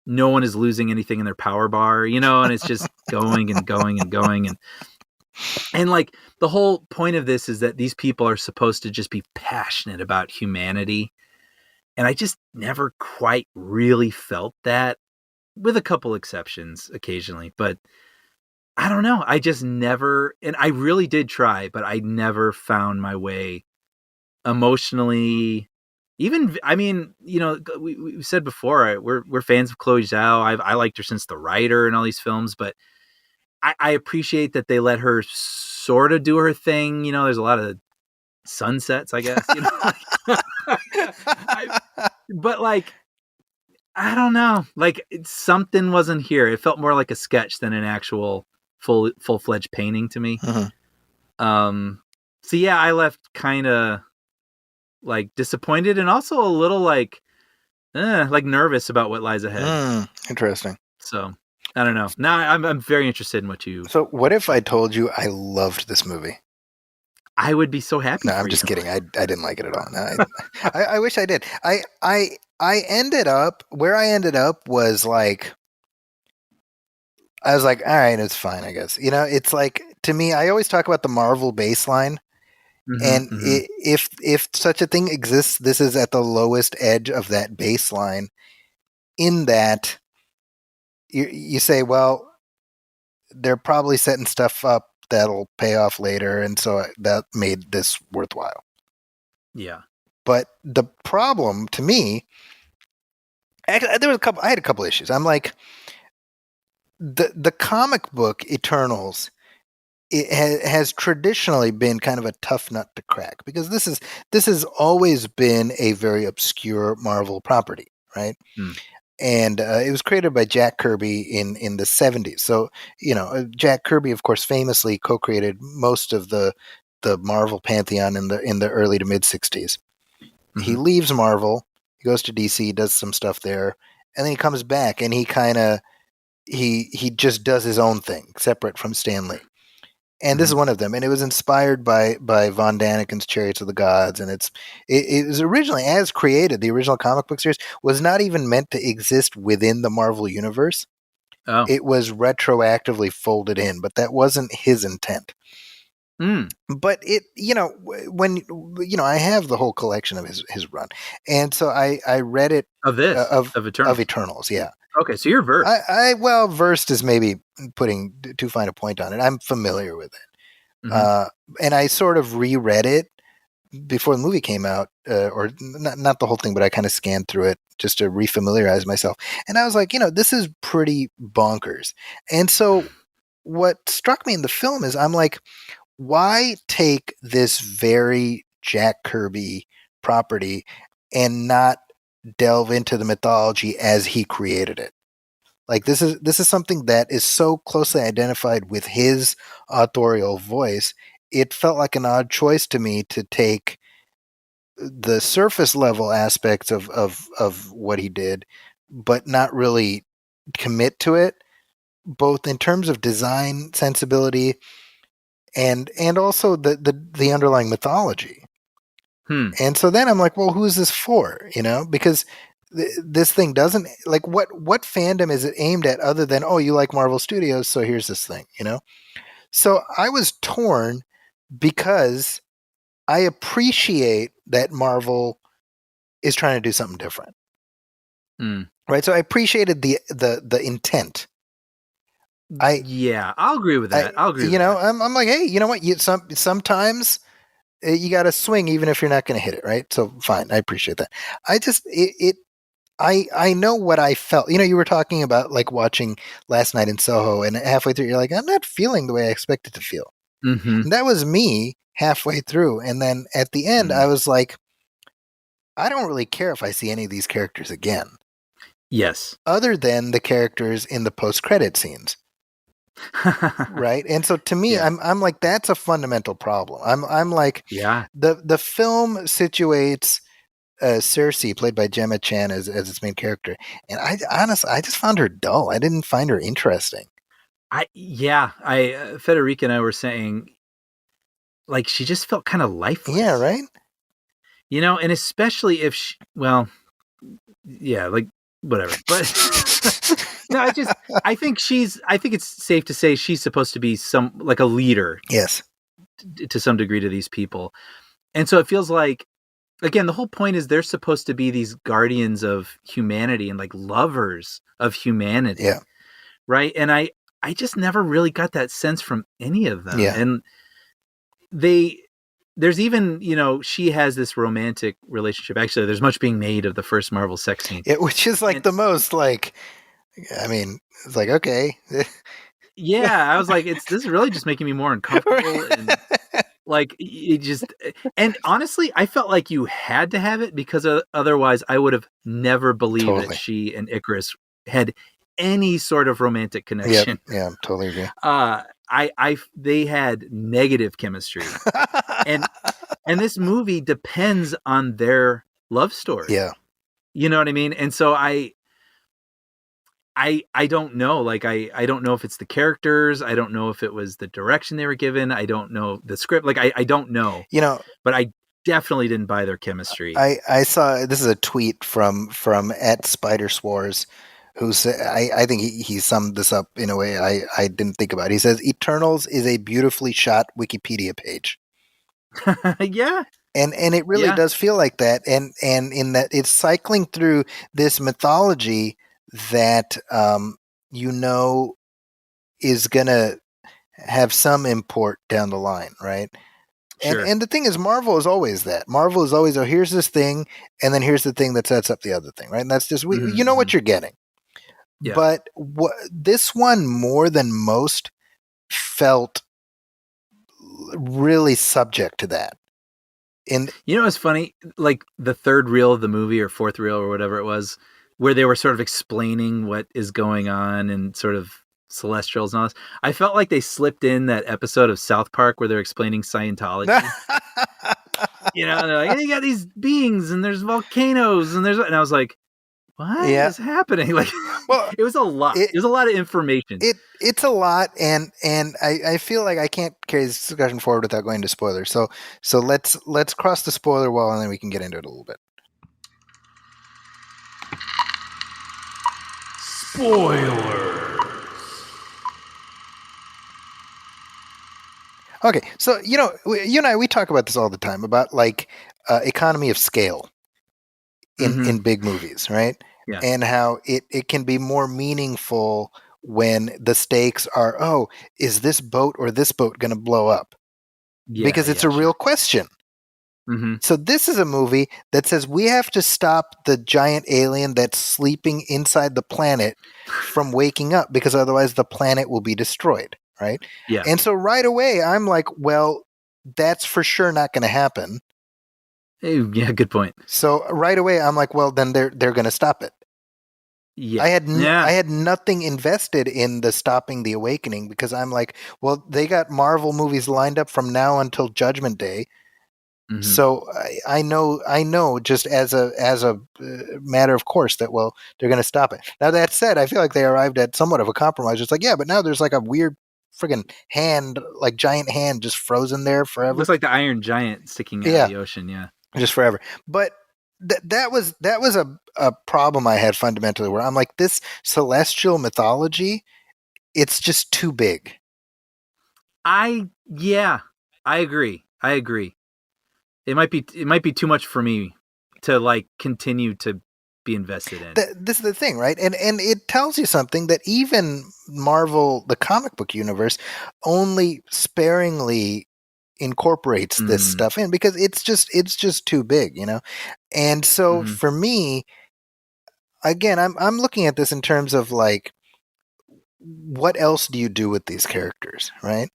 S3: no one is losing anything in their power bar, and it's just going and going and going and like the whole point of this is that these people are supposed to just be passionate about humanity, and I just never quite really felt that, with a couple exceptions occasionally, but I don't know. I just never, and I really did try, but I never found my way emotionally. Even, I mean, we said before, we're fans of Chloe Zhao. I liked her since The Writer and all these films, but I appreciate that they let her sort of do her thing. There's a lot of sunsets, I guess. But like, I don't know. Like something wasn't here. It felt more like a sketch than an actual full-fledged painting to me. So yeah, I left kind of like disappointed and also a little like nervous about what lies ahead.
S2: Interesting.
S3: So I don't know. Now I'm very interested in what you.
S2: So what if I told you I loved this movie?
S3: I would be so happy.
S2: No, I'm just kidding. I didn't like it at all. No, I wish I did. I ended up where I ended up was like, I was like, all right, it's fine, I guess. It's like, to me, I always talk about the Marvel baseline. And if such a thing exists, this is at the lowest edge of that baseline, in that you say, well, they're probably setting stuff up that'll pay off later, and so that made this worthwhile.
S3: Yeah.
S2: But the problem to me, actually, I had a couple issues. I'm like, the comic book Eternals, it has traditionally been kind of a tough nut to crack, because this has always been a very obscure Marvel property, right? And it was created by Jack Kirby in the 70s. So Jack Kirby, of course, famously co-created most of the Marvel pantheon in the early to mid 60s. He leaves Marvel, he goes to DC, does some stuff there, and then he comes back and he kind of he just does his own thing separate from Stan Lee. And this is one of them, and it was inspired by Von Daniken's Chariots of the Gods, and it was originally, as created, the original comic book series was not even meant to exist within the Marvel universe.
S3: Oh.
S2: It was retroactively folded in, but that wasn't his intent. But it, when I have the whole collection of his run, and so I read it
S3: of
S2: Eternals, yeah.
S3: Okay, so you're versed.
S2: Well, versed is maybe putting too fine a point on it. I'm familiar with it. And I sort of reread it before the movie came out, or not the whole thing, but I kind of scanned through it just to refamiliarize myself. And I was like, this is pretty bonkers. And so what struck me in the film is, I'm like, why take this very Jack Kirby property and not delve into the mythology as he created it? Like, this is something that is so closely identified with his authorial voice. It felt like an odd choice to me to take the surface level aspects of what he did, but not really commit to it, both in terms of design sensibility and also the underlying mythology. And so then I'm like, well, who is this for? Because this thing doesn't, like, what fandom is it aimed at other than, oh, you like Marvel Studios, so here's this thing, So I was torn, because I appreciate that Marvel is trying to do something different. Right? So I appreciated the intent.
S3: I'll agree with that. I'll agree with that.
S2: I'm like, hey, you know what? Sometimes you got to swing even if you're not going to hit it, right? So fine, I appreciate that. I know what I felt. You were talking about like watching Last Night in Soho, and halfway through you're like, I'm not feeling the way I expected to feel. And that was me halfway through, and then at the end I was like, I don't really care if I see any of these characters again.
S3: Yes.
S2: Other than the characters in the post-credit scenes. right? And so to me,
S3: Yeah.
S2: I'm like, that's a fundamental problem. I'm like,
S3: Yeah.
S2: the film situates Cersei, played by Gemma Chan, as its main character, and I just found her dull. I didn't find her interesting.
S3: Federica and I were saying, like, she just felt kind of lifeless.
S2: Yeah, right.
S3: You know, and especially if she, well, yeah, like whatever. But no, I think it's safe to say she's supposed to be like a leader.
S2: Yes.
S3: To some degree to these people. And so it feels like, again, the whole point is they're supposed to be these guardians of humanity and like lovers of humanity.
S2: Yeah.
S3: Right. And I just never really got that sense from any of them.
S2: Yeah.
S3: And there's even, she has this romantic relationship. Actually, there's much being made of the first Marvel sex scene.
S2: Which is like the most, like, I mean, it's like, okay.
S3: Yeah, I was like, this is really just making me more uncomfortable. And like, and honestly, I felt like you had to have it because otherwise I would have never believed that she and Icarus had any sort of romantic connection.
S2: Yeah, totally agree.
S3: They had negative chemistry. and this movie depends on their love story.
S2: Yeah.
S3: You know what I mean? And so I don't know. Like, I don't know if it's the characters. I don't know if it was the direction they were given. I don't know the script. Like, I don't know. But I definitely didn't buy their chemistry.
S2: I saw, this is a tweet from at Spider Swars, who said, I think he summed this up in a way I didn't think about. He says, "Eternals is a beautifully shot Wikipedia page."
S3: Yeah.
S2: And it really does feel like that. And in that it's cycling through this mythology that is gonna have some import down the line, right?
S3: Sure.
S2: And the thing is, Marvel is always that. Marvel is always, oh, here's this thing, and then here's the thing that sets up the other thing, right? And that's just you know what you're getting. Yeah. But this one, more than most, felt really subject to that. And
S3: it's funny, like the third reel of the movie or fourth reel or whatever it was, where they were sort of explaining what is going on and sort of celestials and all this. I felt like they slipped in that episode of South Park where they're explaining Scientology. And they're like, hey, you got these beings and there's volcanoes and I was like, what is happening? Like, well, it was a lot. It was a lot of information.
S2: It's a lot, and I feel like I can't carry this discussion forward without going to spoilers. So let's cross the spoiler wall, and then we can get into it a little bit.
S1: Spoilers.
S2: Okay, so you and I, we talk about this all the time about like economy of scale in big movies, right?
S3: Yeah.
S2: And how it can be more meaningful when the stakes are, oh, is this boat or this boat going to blow up? Because it's a real question.
S3: Mm-hmm.
S2: So this is a movie that says we have to stop the giant alien that's sleeping inside the planet from waking up, because otherwise the planet will be destroyed, right?
S3: Yeah.
S2: And so right away I'm like, well, that's for sure not going to happen.
S3: Yeah, good point.
S2: So right away I'm like, well, then they're going to stop it.
S3: Yeah.
S2: I had nothing invested in the stopping the awakening, because I'm like, well, they got Marvel movies lined up from now until Judgment Day. Mm-hmm. So I know just as a matter of course that, well, they're going to stop it. Now that said, I feel like they arrived at somewhat of a compromise. It's like, yeah, but now there's like a weird friggin' hand, like giant hand just frozen there forever.
S3: It looks like the Iron Giant sticking out of the ocean. Yeah.
S2: Just forever. But that was a problem I had fundamentally, where I'm like, this celestial mythology, it's just too big.
S3: I agree. It might be too much for me to like continue to be invested in.
S2: This is the thing, right? And it tells you something that even Marvel, the comic book universe, only sparingly incorporates this stuff in, because it's just too big, And so for me, again, I'm looking at this in terms of like, what else do you do with these characters, right?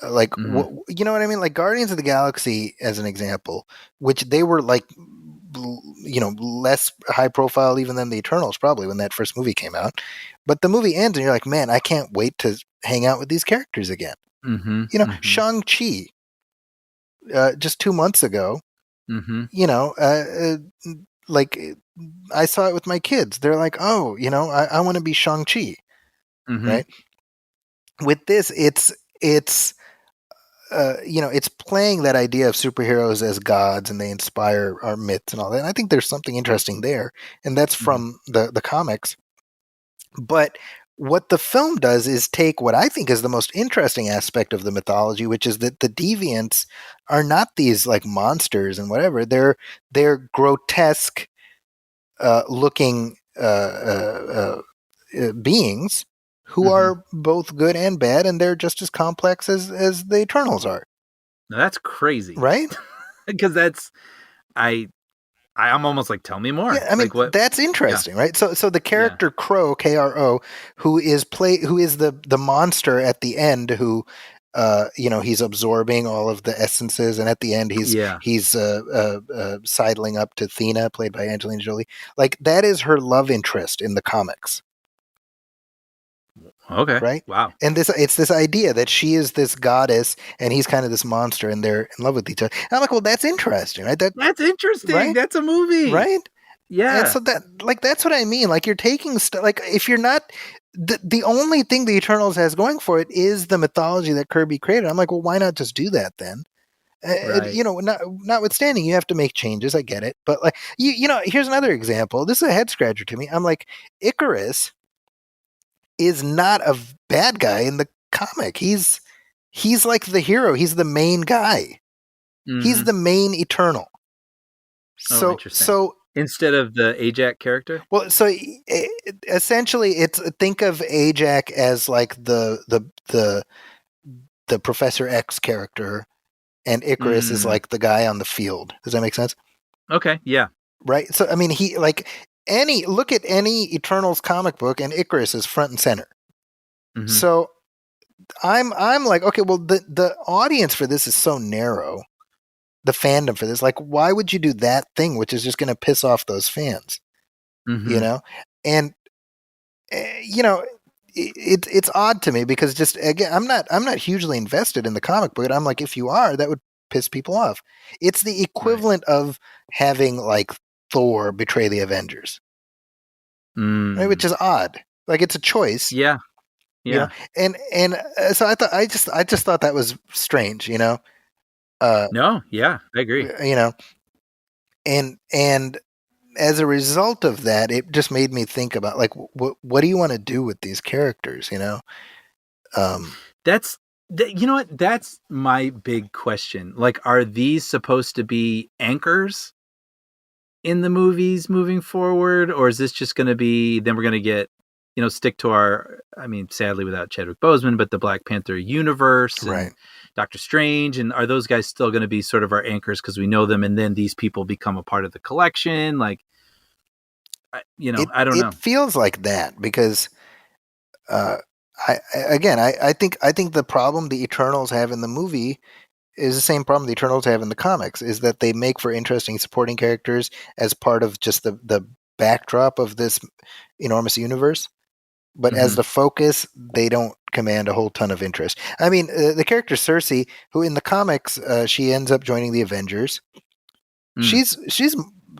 S2: Like, you know what I mean? Like Guardians of the Galaxy, as an example, which they were like, less high profile even than the Eternals, probably, when that first movie came out. But the movie ends and you're like, man, I can't wait to hang out with these characters again.
S3: Mm-hmm.
S2: You know,
S3: Mm-hmm.
S2: Shang-Chi, just 2 months ago,
S3: Mm-hmm.
S2: you know, like I saw it with my kids. They're like, oh, you know, I want to be Shang-Chi,
S3: Mm-hmm.
S2: right? With this, it's you know, it's playing that idea of superheroes as gods and they inspire our myths and all that. And I think there's something interesting there, and that's from the comics. But what the film does is take what I think is the most interesting aspect of the mythology, which is that the deviants are not these like monsters and whatever. They're grotesque looking beings who are both good and bad, and they're just as complex as the Eternals are.
S3: Now that's crazy,
S2: right?
S3: Because I'm almost like, tell me more.
S2: Yeah, I mean,
S3: like what?
S2: that's interesting, right? So the character Crow, Kro, who is the monster at the end, who you know, he's absorbing all of the essences, and at the end he's sidling up to Thena, played by Angelina Jolie. Like, that is her love interest in the comics.
S3: Okay.
S2: Right?
S3: Wow.
S2: And it's this idea that she is this goddess and he's kind of this monster, and they're in love with each other. And I'm like, well, that's interesting, right?
S3: That's interesting.
S2: Right?
S3: That's a movie.
S2: Right?
S3: Yeah.
S2: And so that's what I mean. Like, you're taking like, if you're not the only thing the Eternals has going for it is the mythology that Kirby created. I'm like, well, why not just do that then?
S3: Right.
S2: You know, notwithstanding, you have to make changes. I get it, but like, you know, here's another example. This is a head scratcher to me. I'm like, Icarus is not a bad guy in the comic. He's like the hero. He's the main guy. He's the main Eternal. So
S3: interesting. So instead of the Ajax character?
S2: Well, so essentially, think of Ajax as like the Professor X character, and Icarus is like the guy on the field. Does that make sense?
S3: Okay, yeah.
S2: Right. So I mean, he like look at any Eternals comic book, and Icarus is front and center. So I'm like, okay, well, the audience for this is so narrow. The fandom for this, like, why would you do that thing, which is just going to piss off those fans? You know, and you know, it's odd to me because, just again, I'm not hugely invested in the comic book. I'm like, if you are, that would piss people off. It's the equivalent of having like Thor betray the Avengers, right? Which is odd. Like, it's a choice.
S3: Yeah.
S2: You know? And so I just thought that was strange. You know.
S3: No, yeah, I agree.
S2: You know, and as a result of that, it just made me think about, like, what do you want to do with these characters? You know,
S3: you know what? That's my big question. Like, are these supposed to be anchors in the movies moving forward, or is this just going to be? Then we're going to get, you know, stick to our. I mean, sadly, without Chadwick Boseman, but the Black Panther universe, and
S2: right?
S3: Doctor Strange, and are those guys still going to be sort of our anchors because we know them, and then these people become a part of the collection? Like, you know, I don't know.
S2: It feels like that because, I think the problem the Eternals have in the movie is the same problem the Eternals have in the comics, is that they make for interesting supporting characters as part of just the backdrop of this enormous universe. But as the focus, they don't command a whole ton of interest. I mean, the character Cersei, who in the comics, she ends up joining the Avengers. She's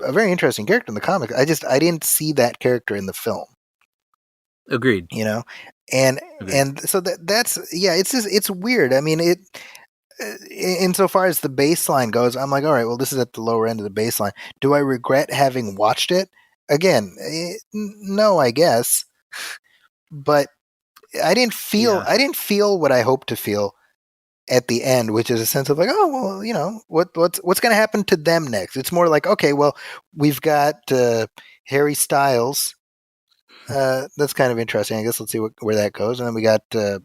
S2: a very interesting character in the comics. I didn't see that character in the film.
S3: Agreed.
S2: You know, and so that's it's just, it's weird. I mean, it insofar as the baseline goes, I'm like, all right, well, this is at the lower end of the baseline. Do I regret having watched it? Again, no, I guess. But I didn't feel what I hoped to feel at the end, which is a sense of like, oh, well, you know, what's going to happen to them next? It's more like, okay, well, we've got Harry Styles. That's kind of interesting. I guess let's see where that goes. And then we got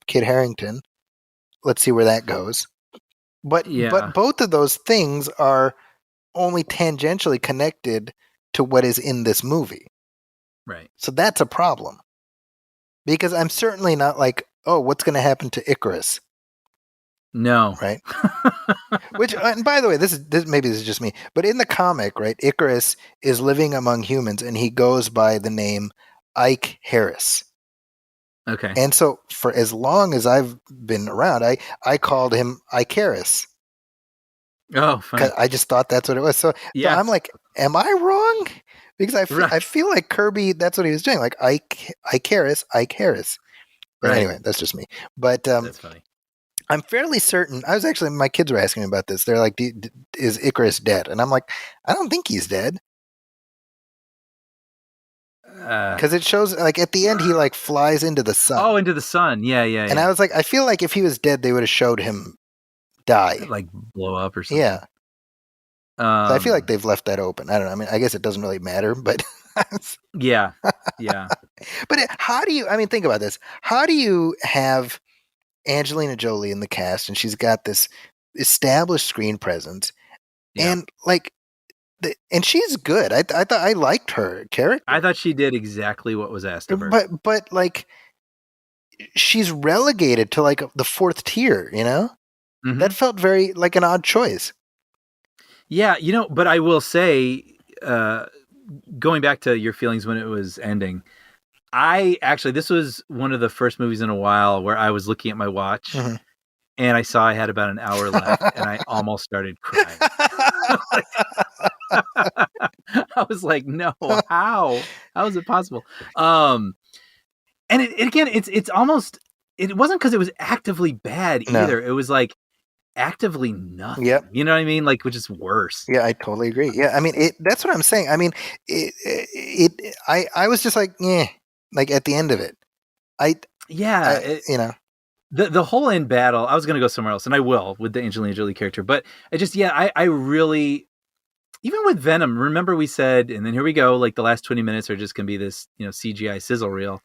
S2: Kit Harington. Let's see where that goes. But both of those things are only tangentially connected to what is in this movie.
S3: Right.
S2: So that's a problem. Because I'm certainly not like, oh, what's going to happen to Icarus?
S3: No.
S2: Right. Which, and by the way, this is just me, but in the comic, right, Icarus is living among humans, and he goes by the name Ike Harris.
S3: Okay.
S2: And so for as long as I've been around, I called him Icarus.
S3: Oh, funny.
S2: I just thought that's what it was. So
S3: Yeah.
S2: I'm like, am I wrong? Because I
S3: Right.
S2: feel like Kirby, that's what he was doing. Like Icarus. But
S3: Right.
S2: anyway, that's just me. But
S3: That's funny.
S2: I'm fairly certain. I was actually, my kids were asking me about this. They're like, is Icarus dead? And I'm like, I don't think he's dead. Because it shows, like, at the end, he, like, flies into the sun.
S3: Oh, into the sun. Yeah.
S2: And I was like, I feel like if he was dead, they would have showed him die.
S3: Like blow up or something.
S2: Yeah. So I feel like they've left that open. I don't know. I mean, I guess it doesn't really matter, but
S3: yeah.
S2: But how do you? I mean, think about this. How do you have Angelina Jolie in the cast, and she's got this established screen presence, and like, and she's good. I thought I liked her character.
S3: I thought she did exactly what was asked of her.
S2: But like, she's relegated to like the fourth tier. You know, that felt very like an odd choice.
S3: Yeah, but I will say, going back to your feelings when it was ending, this was one of the first movies in a while where I was looking at my watch and I saw I had about an hour left and I almost started crying. I was like, no, how is it possible? And it's almost, it wasn't because it was actively bad either. No. It was like actively nothing.
S2: Yep.
S3: You know what I mean? Like, which is worse.
S2: Yeah, I totally agree. Yeah, I mean, that's what I'm saying. I mean, I was just like, like at the end of it.
S3: The whole end battle, I was going to go somewhere else, and I will with the Angelina Jolie character, but I really, even with Venom, remember we said, and then here we go, like the last 20 minutes are just going to be this, CGI sizzle reel.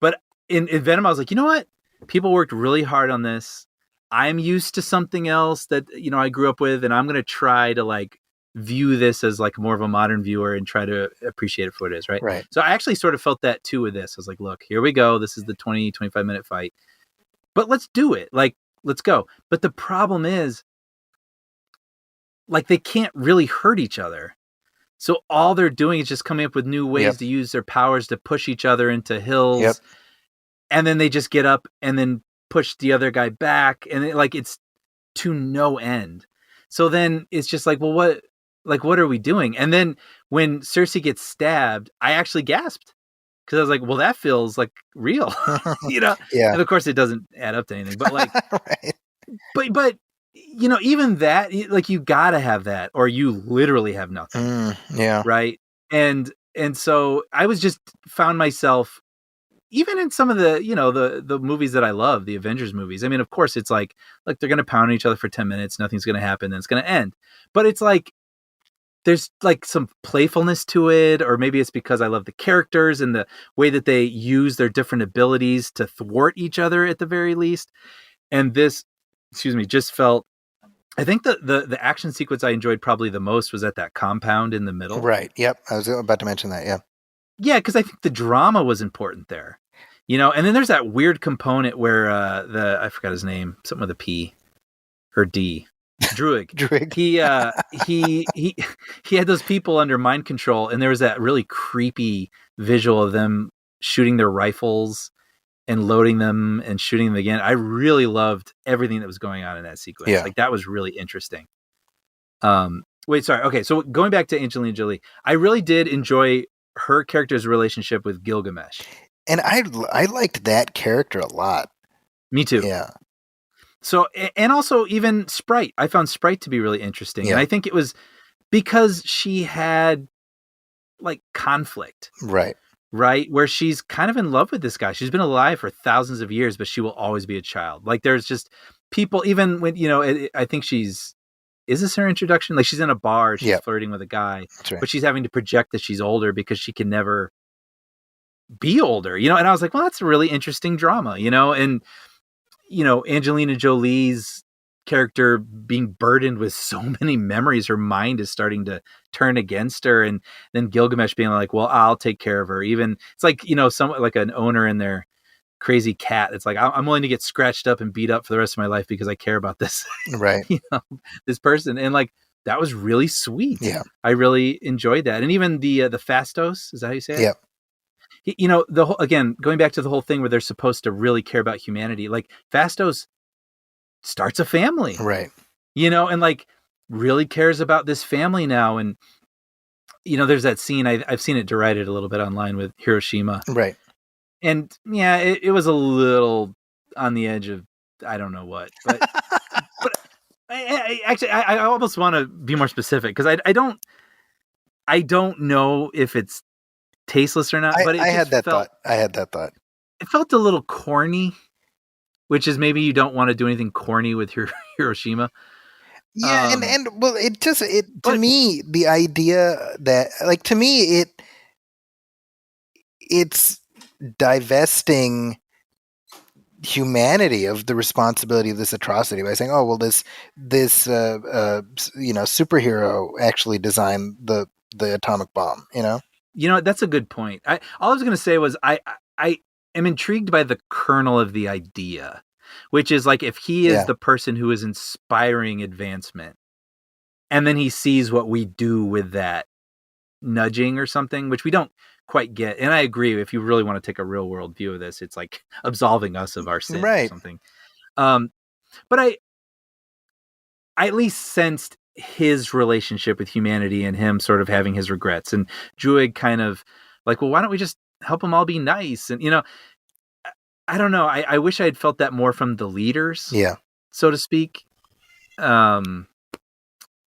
S3: But in Venom, I was like, you know what? People worked really hard on this. I'm used to something else that, I grew up with, and I'm going to try to like view this as like more of a modern viewer and try to appreciate it for what it is. Right. So I actually sort of felt that too with this. I was like, look, here we go. This is the 20-25 minute fight, but let's do it. Like, let's go. But the problem is, like, they can't really hurt each other. So all they're doing is just coming up with new ways to use their powers to push each other into hills. Yep. And then they just get up and then push the other guy back. And it's to no end. So then it's just like, well, what are we doing? And then when Cersei gets stabbed, I actually gasped because I was like, well, that feels like real, Yeah. And of course it doesn't add up to anything, but like, but even that, like, you gotta have that or you literally have nothing. Right. And so I was just found myself, even in some of the, the movies that I love, the Avengers movies. I mean, of course it's like they're going to pound each other for 10 minutes. Nothing's going to happen. Then it's going to end. But it's like, there's like some playfulness to it, or maybe it's because I love the characters and the way that they use their different abilities to thwart each other at the very least. And this, just felt, I think the action sequence I enjoyed probably the most was at that compound in the middle.
S2: Right. Yep. I was about to mention that. Yeah.
S3: Yeah. Cause I think the drama was important there, and then there's that weird component where, I forgot his name, something with a P or D. Druig. He had those people under mind control, and there was that really creepy visual of them shooting their rifles and loading them and shooting them again. I really loved everything that was going on in that sequence. Yeah. Like, that was really interesting. Wait, sorry. Okay, so going back to Angelina Jolie, I really did enjoy her character's relationship with Gilgamesh.
S2: And I liked that character a lot.
S3: Me too.
S2: Yeah.
S3: So, and also even Sprite. I found Sprite to be really interesting. Yeah. And I think it was because she had like conflict.
S2: Right.
S3: Where she's kind of in love with this guy. She's been alive for thousands of years, but she will always be a child. Like, there's just people, even when, I think is this her introduction? Like, she's in a bar, she's flirting with a guy,
S2: right.
S3: But she's having to project that she's older because she can never be older, and I was like, well, that's a really interesting drama, and, Angelina Jolie's character being burdened with so many memories, her mind is starting to turn against her. And then Gilgamesh being like, well, I'll take care of her. Even it's like, somewhat like an owner and their crazy cat. It's like, I'm willing to get scratched up and beat up for the rest of my life because I care about this,
S2: right.
S3: This person. And like, that was really sweet.
S2: Yeah.
S3: I really enjoyed that. And even the Fastos, is that how you say it?
S2: Yeah.
S3: the whole, again, going back to the whole thing where they're supposed to really care about humanity, like Phastos starts a family,
S2: right?
S3: And like really cares about this family now. And, there's that scene, I've seen it derided a little bit online with Hiroshima.
S2: Right.
S3: And yeah, it was a little on the edge of, I don't know what, but, but I almost want to be more specific because I don't know if it's tasteless or not, but
S2: I had that thought. I had that thought.
S3: It felt a little corny, which is maybe you don't want to do anything corny with your Hiroshima.
S2: Yeah, and well, to me, the idea that, like, to me, it's divesting humanity of the responsibility of this atrocity by saying, oh, well, this superhero actually designed the atomic bomb,
S3: that's a good point. All I was going to say was I am intrigued by the kernel of the idea, which is like, if he is the person who is inspiring advancement, and then he sees what we do with that nudging or something, which we don't quite get. And I agree, if you really want to take a real world view of this, it's like absolving us of our sin or something. But I at least sensed his relationship with humanity and him sort of having his regrets, and Druig kind of like, well, why don't we just help them all be nice? And, I don't know. I wish I had felt that more from the leaders, so to speak. I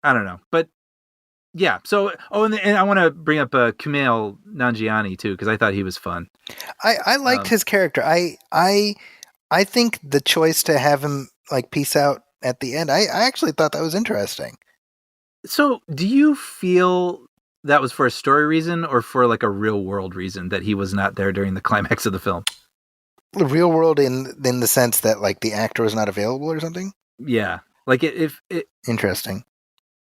S3: don't know, but yeah. So, and I want to bring up Kumail Nanjiani too, because I thought he was fun.
S2: I liked his character. I think the choice to have him like peace out at the end, I actually thought that was interesting.
S3: So, do you feel that was for a story reason or for like a real world reason that he was not there during the climax of the film?
S2: The real world in the sense that like the actor was not available or something?
S3: Yeah. Like if
S2: interesting.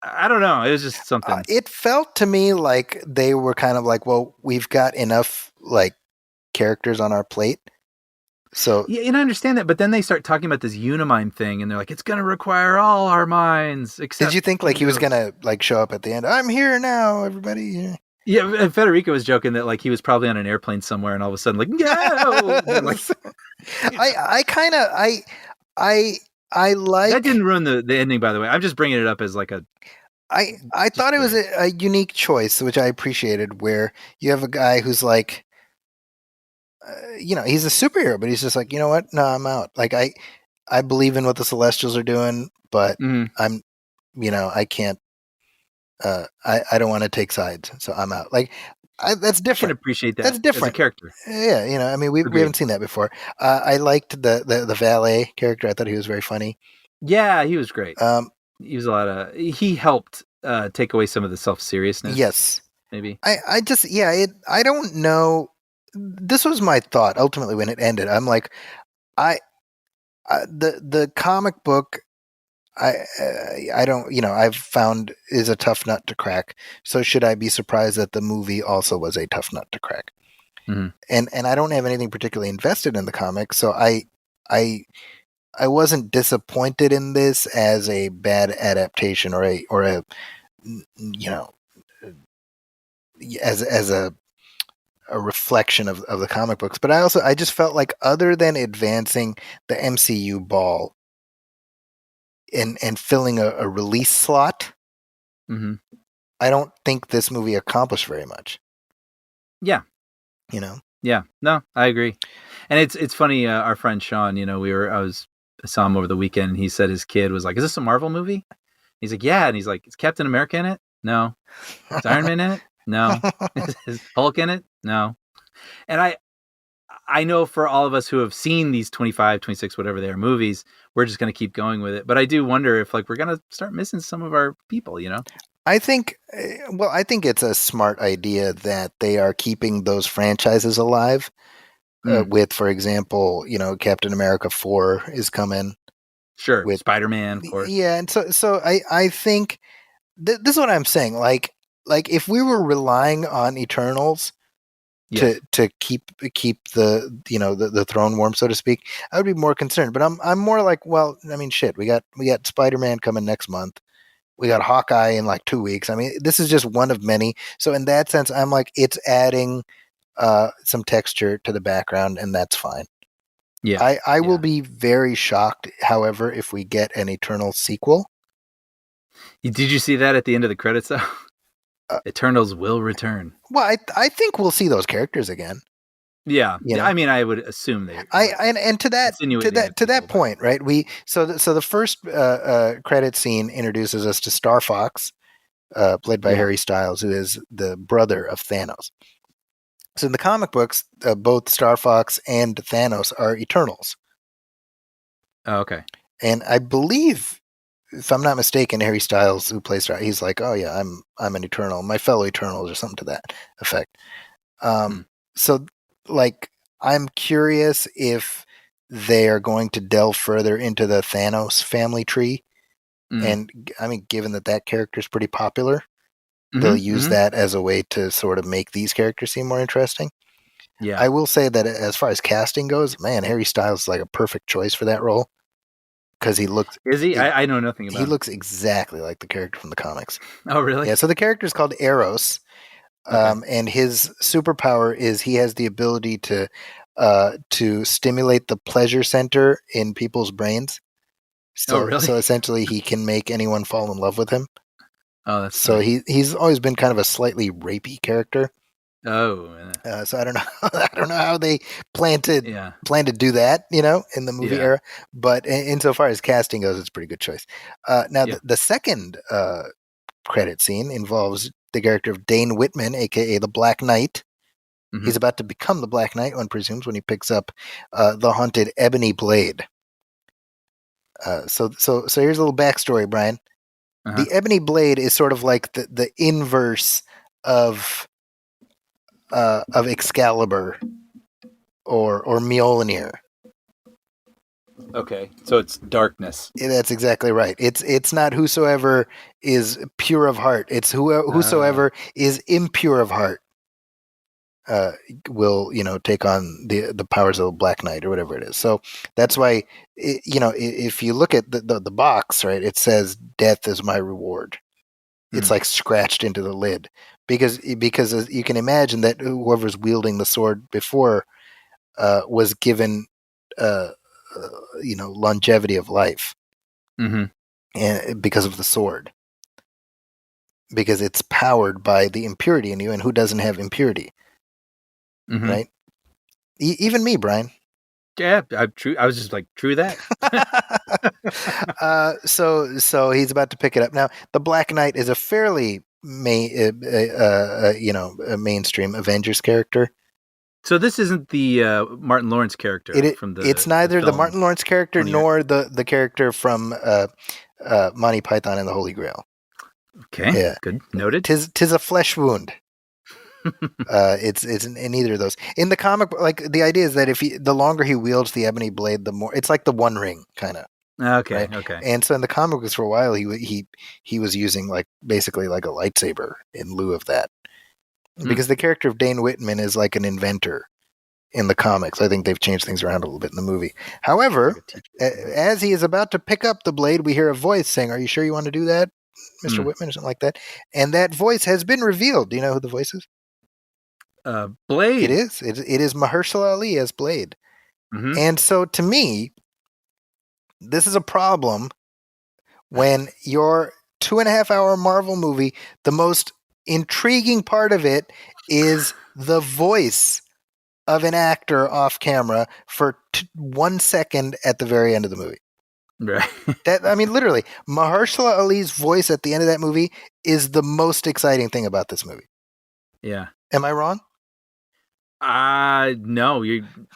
S3: I don't know. It was just something.
S2: It felt to me like they were kind of like, well, we've got enough like characters on our plate. So
S3: yeah, and I understand that, but then they start talking about this Unimind thing, and they're like, it's going to require all our minds. Except,
S2: did you think like he was going to like show up at the end? I'm here now, everybody.
S3: Yeah, and Federico was joking that like he was probably on an airplane somewhere, and all of a sudden like, no. Like,
S2: I like
S3: that didn't ruin the ending, by the way. I'm just bringing it up as like
S2: I thought it was a unique choice, which I appreciated, where you have a guy who's like, he's a superhero, but he's just like, you know what? No, I'm out. Like I believe in what the Celestials are doing, but I'm, I can't. I don't want to take sides, so I'm out. Like that's different.
S3: I can appreciate that.
S2: That's different.
S3: As a character.
S2: Yeah, I mean, we haven't seen that before. I liked the valet character. I thought he was very funny.
S3: Yeah, he was great. He was he helped take away some of the self-seriousness.
S2: Yes.
S3: Maybe.
S2: I don't know. This was my thought ultimately when it ended. I'm like, the comic book, I don't, I've found is a tough nut to crack. So should I be surprised that the movie also was a tough nut to crack? Mm-hmm. And I don't have anything particularly invested in the comic, so I wasn't disappointed in this as a bad adaptation or a as a reflection of the comic books. But I just felt like, other than advancing the MCU ball and filling a release slot, I don't think this movie accomplished very much.
S3: Yeah. Yeah, no, I agree. And it's funny, our friend Sean, I saw him over the weekend, and he said his kid was like, is this a Marvel movie? He's like, yeah. And he's like, is Captain America in it? No. Is Iron Man in it? No. Is Hulk in it? No. And I know for all of us who have seen these 25, 26, whatever they are movies, we're just going to keep going with it. But I do wonder if like we're going to start missing some of our people,
S2: I think it's a smart idea that they are keeping those franchises alive. With, for example, Captain America 4 is coming.
S3: Sure. With Spider-Man, of course.
S2: Yeah. And so I think this is what I'm saying. Like if we were relying on Eternals to keep the the throne warm, so to speak, I would be more concerned. But I'm more like, well, I mean, shit, we got Spider-Man coming next month. We got Hawkeye in like 2 weeks. I mean, this is just one of many. So in that sense, I'm like, it's adding some texture to the background, and that's fine.
S3: Yeah.
S2: I will be very shocked, however, if we get an Eternal sequel.
S3: Did you see that at the end of the credits, though? Eternals will return.
S2: Well, I think we'll see those characters again.
S3: Yeah.
S2: You know?
S3: I mean, I would assume they.
S2: And to that point, right? So the first credit scene introduces us to Star Fox, played by Harry Styles, who is the brother of Thanos. So in the comic books, both Star Fox and Thanos are Eternals.
S3: Oh, okay.
S2: And I believe, if I'm not mistaken, Harry Styles, who plays Star, he's like, "Oh yeah, I'm an Eternal, my fellow Eternals," or something to that effect. So, like, I'm curious if they are going to delve further into the Thanos family tree, and I mean, given that character is pretty popular, they'll use that as a way to sort of make these characters seem more interesting.
S3: Yeah,
S2: I will say that as far as casting goes, man, Harry Styles is like a perfect choice for that role. Because he looks...
S3: Is he? I know nothing about him.
S2: He looks exactly like the character from the comics.
S3: Oh, really?
S2: Yeah, so the character is called Eros, and his superpower is he has the ability to stimulate the pleasure center in people's brains. So,
S3: really?
S2: So essentially he can make anyone fall in love with him.
S3: Oh, that's
S2: so
S3: funny.
S2: he's always been kind of a slightly rapey character.
S3: Oh,
S2: so I don't know. I don't know how they plan to do that, in the movie era. But insofar as casting goes, it's a pretty good choice. Now, the second credit scene involves the character of Dane Whitman, aka the Black Knight. He's about to become the Black Knight, one presumes, when he picks up the haunted ebony blade. So here's a little backstory, Brian. The ebony blade is sort of like the inverse of Excalibur or Mjolnir.
S3: Okay, so it's darkness.
S2: That's exactly right. It's not whosoever is pure of heart. It's whosoever is impure of heart will take on the powers of the Black Knight or whatever it is. So that's why if you look at the box, right, it says "Death is my reward." It's like scratched into the lid because you can imagine that whoever's wielding the sword before was given longevity of life, and because of the sword, because it's powered by the impurity in you, and who doesn't have impurity, right? Even me, Brian.
S3: Yeah, true. I was just like, true that.
S2: So he's about to pick it up now. The Black Knight is a fairly mainstream Avengers character.
S3: So this isn't the Martin Lawrence character from the.
S2: It's neither the Martin Lawrence character nor the character from Monty Python and the Holy Grail.
S3: Okay, good, noted.
S2: Tis a flesh wound. It's in neither of those. In the comic, like the idea is that the longer he wields the ebony blade, the more it's like the One Ring kind of.
S3: Okay,
S2: right?
S3: okay.
S2: And so in the comic books for a while, he was using basically like a lightsaber in lieu of that, because the character of Dane Whitman is like an inventor in the comics. I think they've changed things around a little bit in the movie. However, as he is about to pick up the blade, we hear a voice saying, "Are you sure you want to do that, Mr. Whitman?" or something like that. And that voice has been revealed. Do you know who the voice is?
S3: Blade.
S2: It is. It is Mahershala Ali as Blade. And so to me, this is a problem when your 2.5-hour Marvel movie, the most intriguing part of it is the voice of an actor off camera for 1 second at the very end of the movie.
S3: Right.
S2: Literally, Mahershala Ali's voice at the end of that movie is the most exciting thing about this movie.
S3: Yeah.
S2: Am I wrong?
S3: No,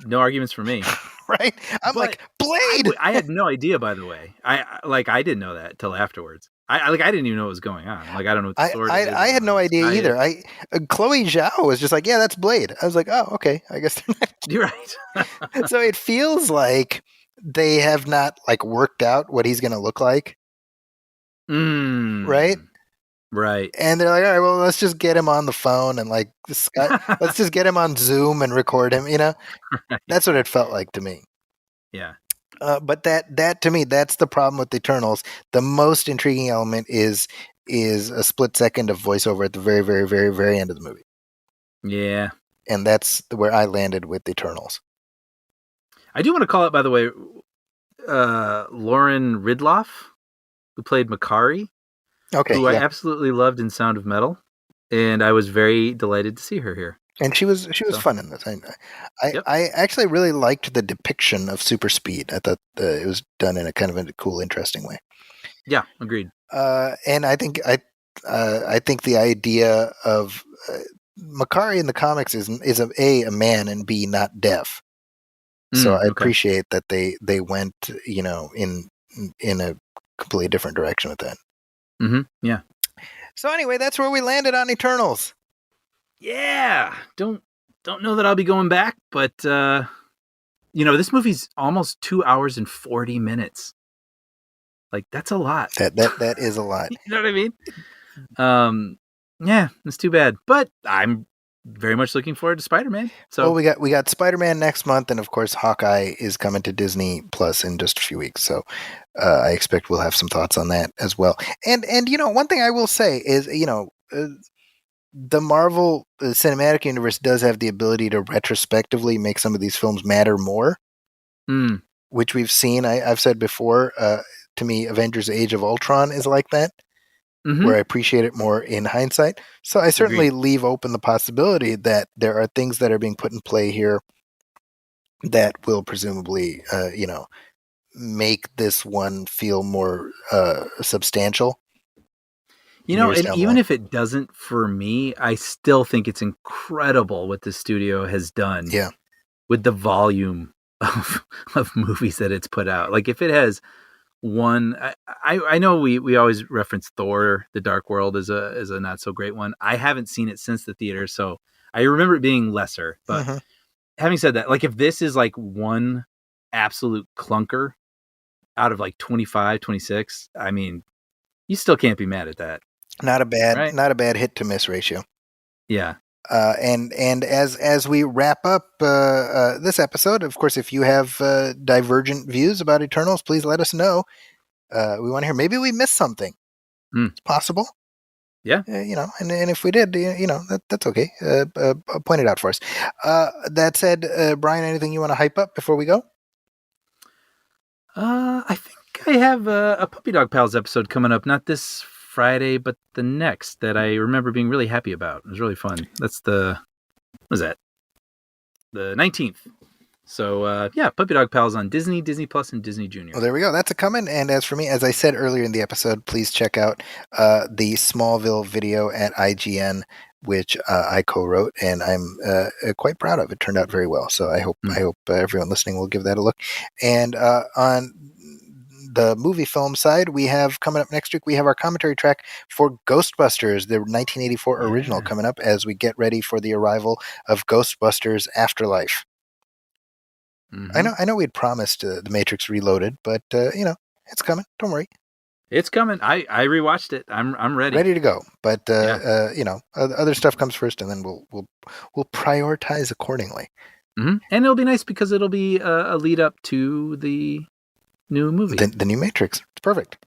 S3: no arguments for me.
S2: Right? I'm like, Blade!
S3: I had no idea, by the way. I didn't know that till afterwards. I didn't even know what was going on. Like, I don't know what the sword is.
S2: I had no idea either. Chloe Zhao was just like, yeah, that's Blade. I was like, oh, okay. I guess they're not.
S3: You're right.
S2: So it feels like they have not worked out what he's going to look like. Right?
S3: Right.
S2: And they're like, all right, well, let's just get him on the phone and let's just get him on Zoom and record him, Right. That's what it felt like to me.
S3: Yeah.
S2: But that to me, that's the problem with the Eternals. The most intriguing element is a split second of voiceover at the very, very, very, very end of the movie.
S3: Yeah.
S2: And that's where I landed with Eternals.
S3: I do want to call out, by the way, Lauren Ridloff, who played Makari, who I absolutely loved in Sound of Metal, and I was very delighted to see her here.
S2: And she was fun in this. I actually really liked the depiction of super speed. I thought it was done in a kind of a cool, interesting way.
S3: Yeah, agreed.
S2: And I think the idea of Makari in the comics is a man and B not deaf. So I appreciate that they went in a completely different direction with that.
S3: Mm-hmm. Yeah.
S2: So anyway, that's where we landed on Eternals.
S3: Yeah. Don't know that I'll be going back, but this movie's almost 2 hours and 40 minutes. Like, that's a lot.
S2: That is a lot.
S3: You know what I mean? Yeah, it's too bad. But I'm very much looking forward to Spider-Man. So
S2: we got Spider-Man next month, and of course Hawkeye is coming to Disney Plus in just a few weeks. So I expect we'll have some thoughts on that as well. And one thing I will say is the Marvel Cinematic Universe does have the ability to retrospectively make some of these films matter more, which we've seen. I've said before, to me, Avengers Age of Ultron is like that, where I appreciate it more in hindsight. So I certainly leave open the possibility that there are things that are being put in play here that will presumably, make this one feel more substantial.
S3: And even if it doesn't for me, I still think it's incredible what the studio has done with the volume of movies that it's put out. Like, if it has one, I know we always reference Thor, The Dark World as a not so great one. I haven't seen it since the theater, so I remember it being lesser. But having said that, like, if this is like one absolute clunker out of like 25, 26, I mean, you still can't be mad at that.
S2: Not a bad hit to miss ratio.
S3: Yeah.
S2: And as we wrap up this episode, of course, if you have divergent views about Eternals, please let us know. We want to hear. Maybe we missed something. It's possible.
S3: Yeah.
S2: And if we did, that's okay. Point it out for us. That said, Brian, anything you want to hype up before we go?
S3: I think I have a Puppy Dog Pals episode coming up. Not this Friday, but the next, that I remember being really happy about. It was really fun. That's the 19th. So Puppy Dog Pals on Disney Plus, and Disney Junior.
S2: Well, there we go. That's a coming. And as for me, as I said earlier in the episode, please check out the Smallville video at IGN, which I co-wrote, and I'm quite proud of. It turned out very well. So I hope everyone listening will give that a look. And on the movie film side, we have coming up next week, we have our commentary track for Ghostbusters, the 1984 original, coming up as we get ready for the arrival of Ghostbusters Afterlife. I know we'd promised The Matrix Reloaded, but it's coming. Don't worry.
S3: It's coming. I rewatched it. I'm ready.
S2: Ready to go. But other stuff comes first, and then we'll prioritize accordingly.
S3: And it'll be nice because it'll be a lead up to the new movie.
S2: The new Matrix. It's perfect.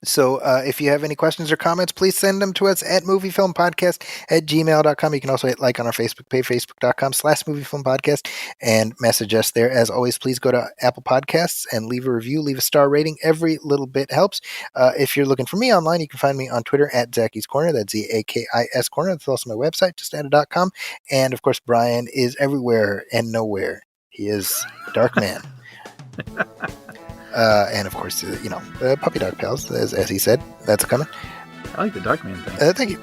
S2: So if you have any questions or comments, please send them to us at moviefilmpodcast@gmail.com. You can also hit like on our Facebook page, facebook.com/moviefilmpodcast, and message us there. As always, please go to Apple Podcasts and leave a review, leave a star rating. Every little bit helps. If you're looking for me online, you can find me on Twitter at Zacky's Corner. That's ZAKIS Corner. That's also my website, justadded.com. And of course, Brian is everywhere and nowhere. He is Dark Man. And of course, Puppy Dog Pals, as he said, that's coming.
S3: I like the Dark Man thing.
S2: Thank you.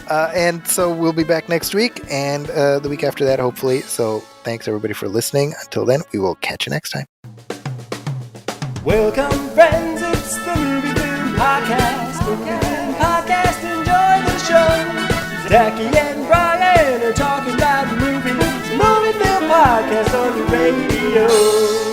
S2: And so we'll be back next week and the week after that, hopefully. So thanks everybody for listening. Until then, we will catch you next time.
S1: Welcome, friends. It's the Movie Film Podcast. Enjoy the show. Zachy and Brian are talking about movies. Movie Film Podcast on the radio.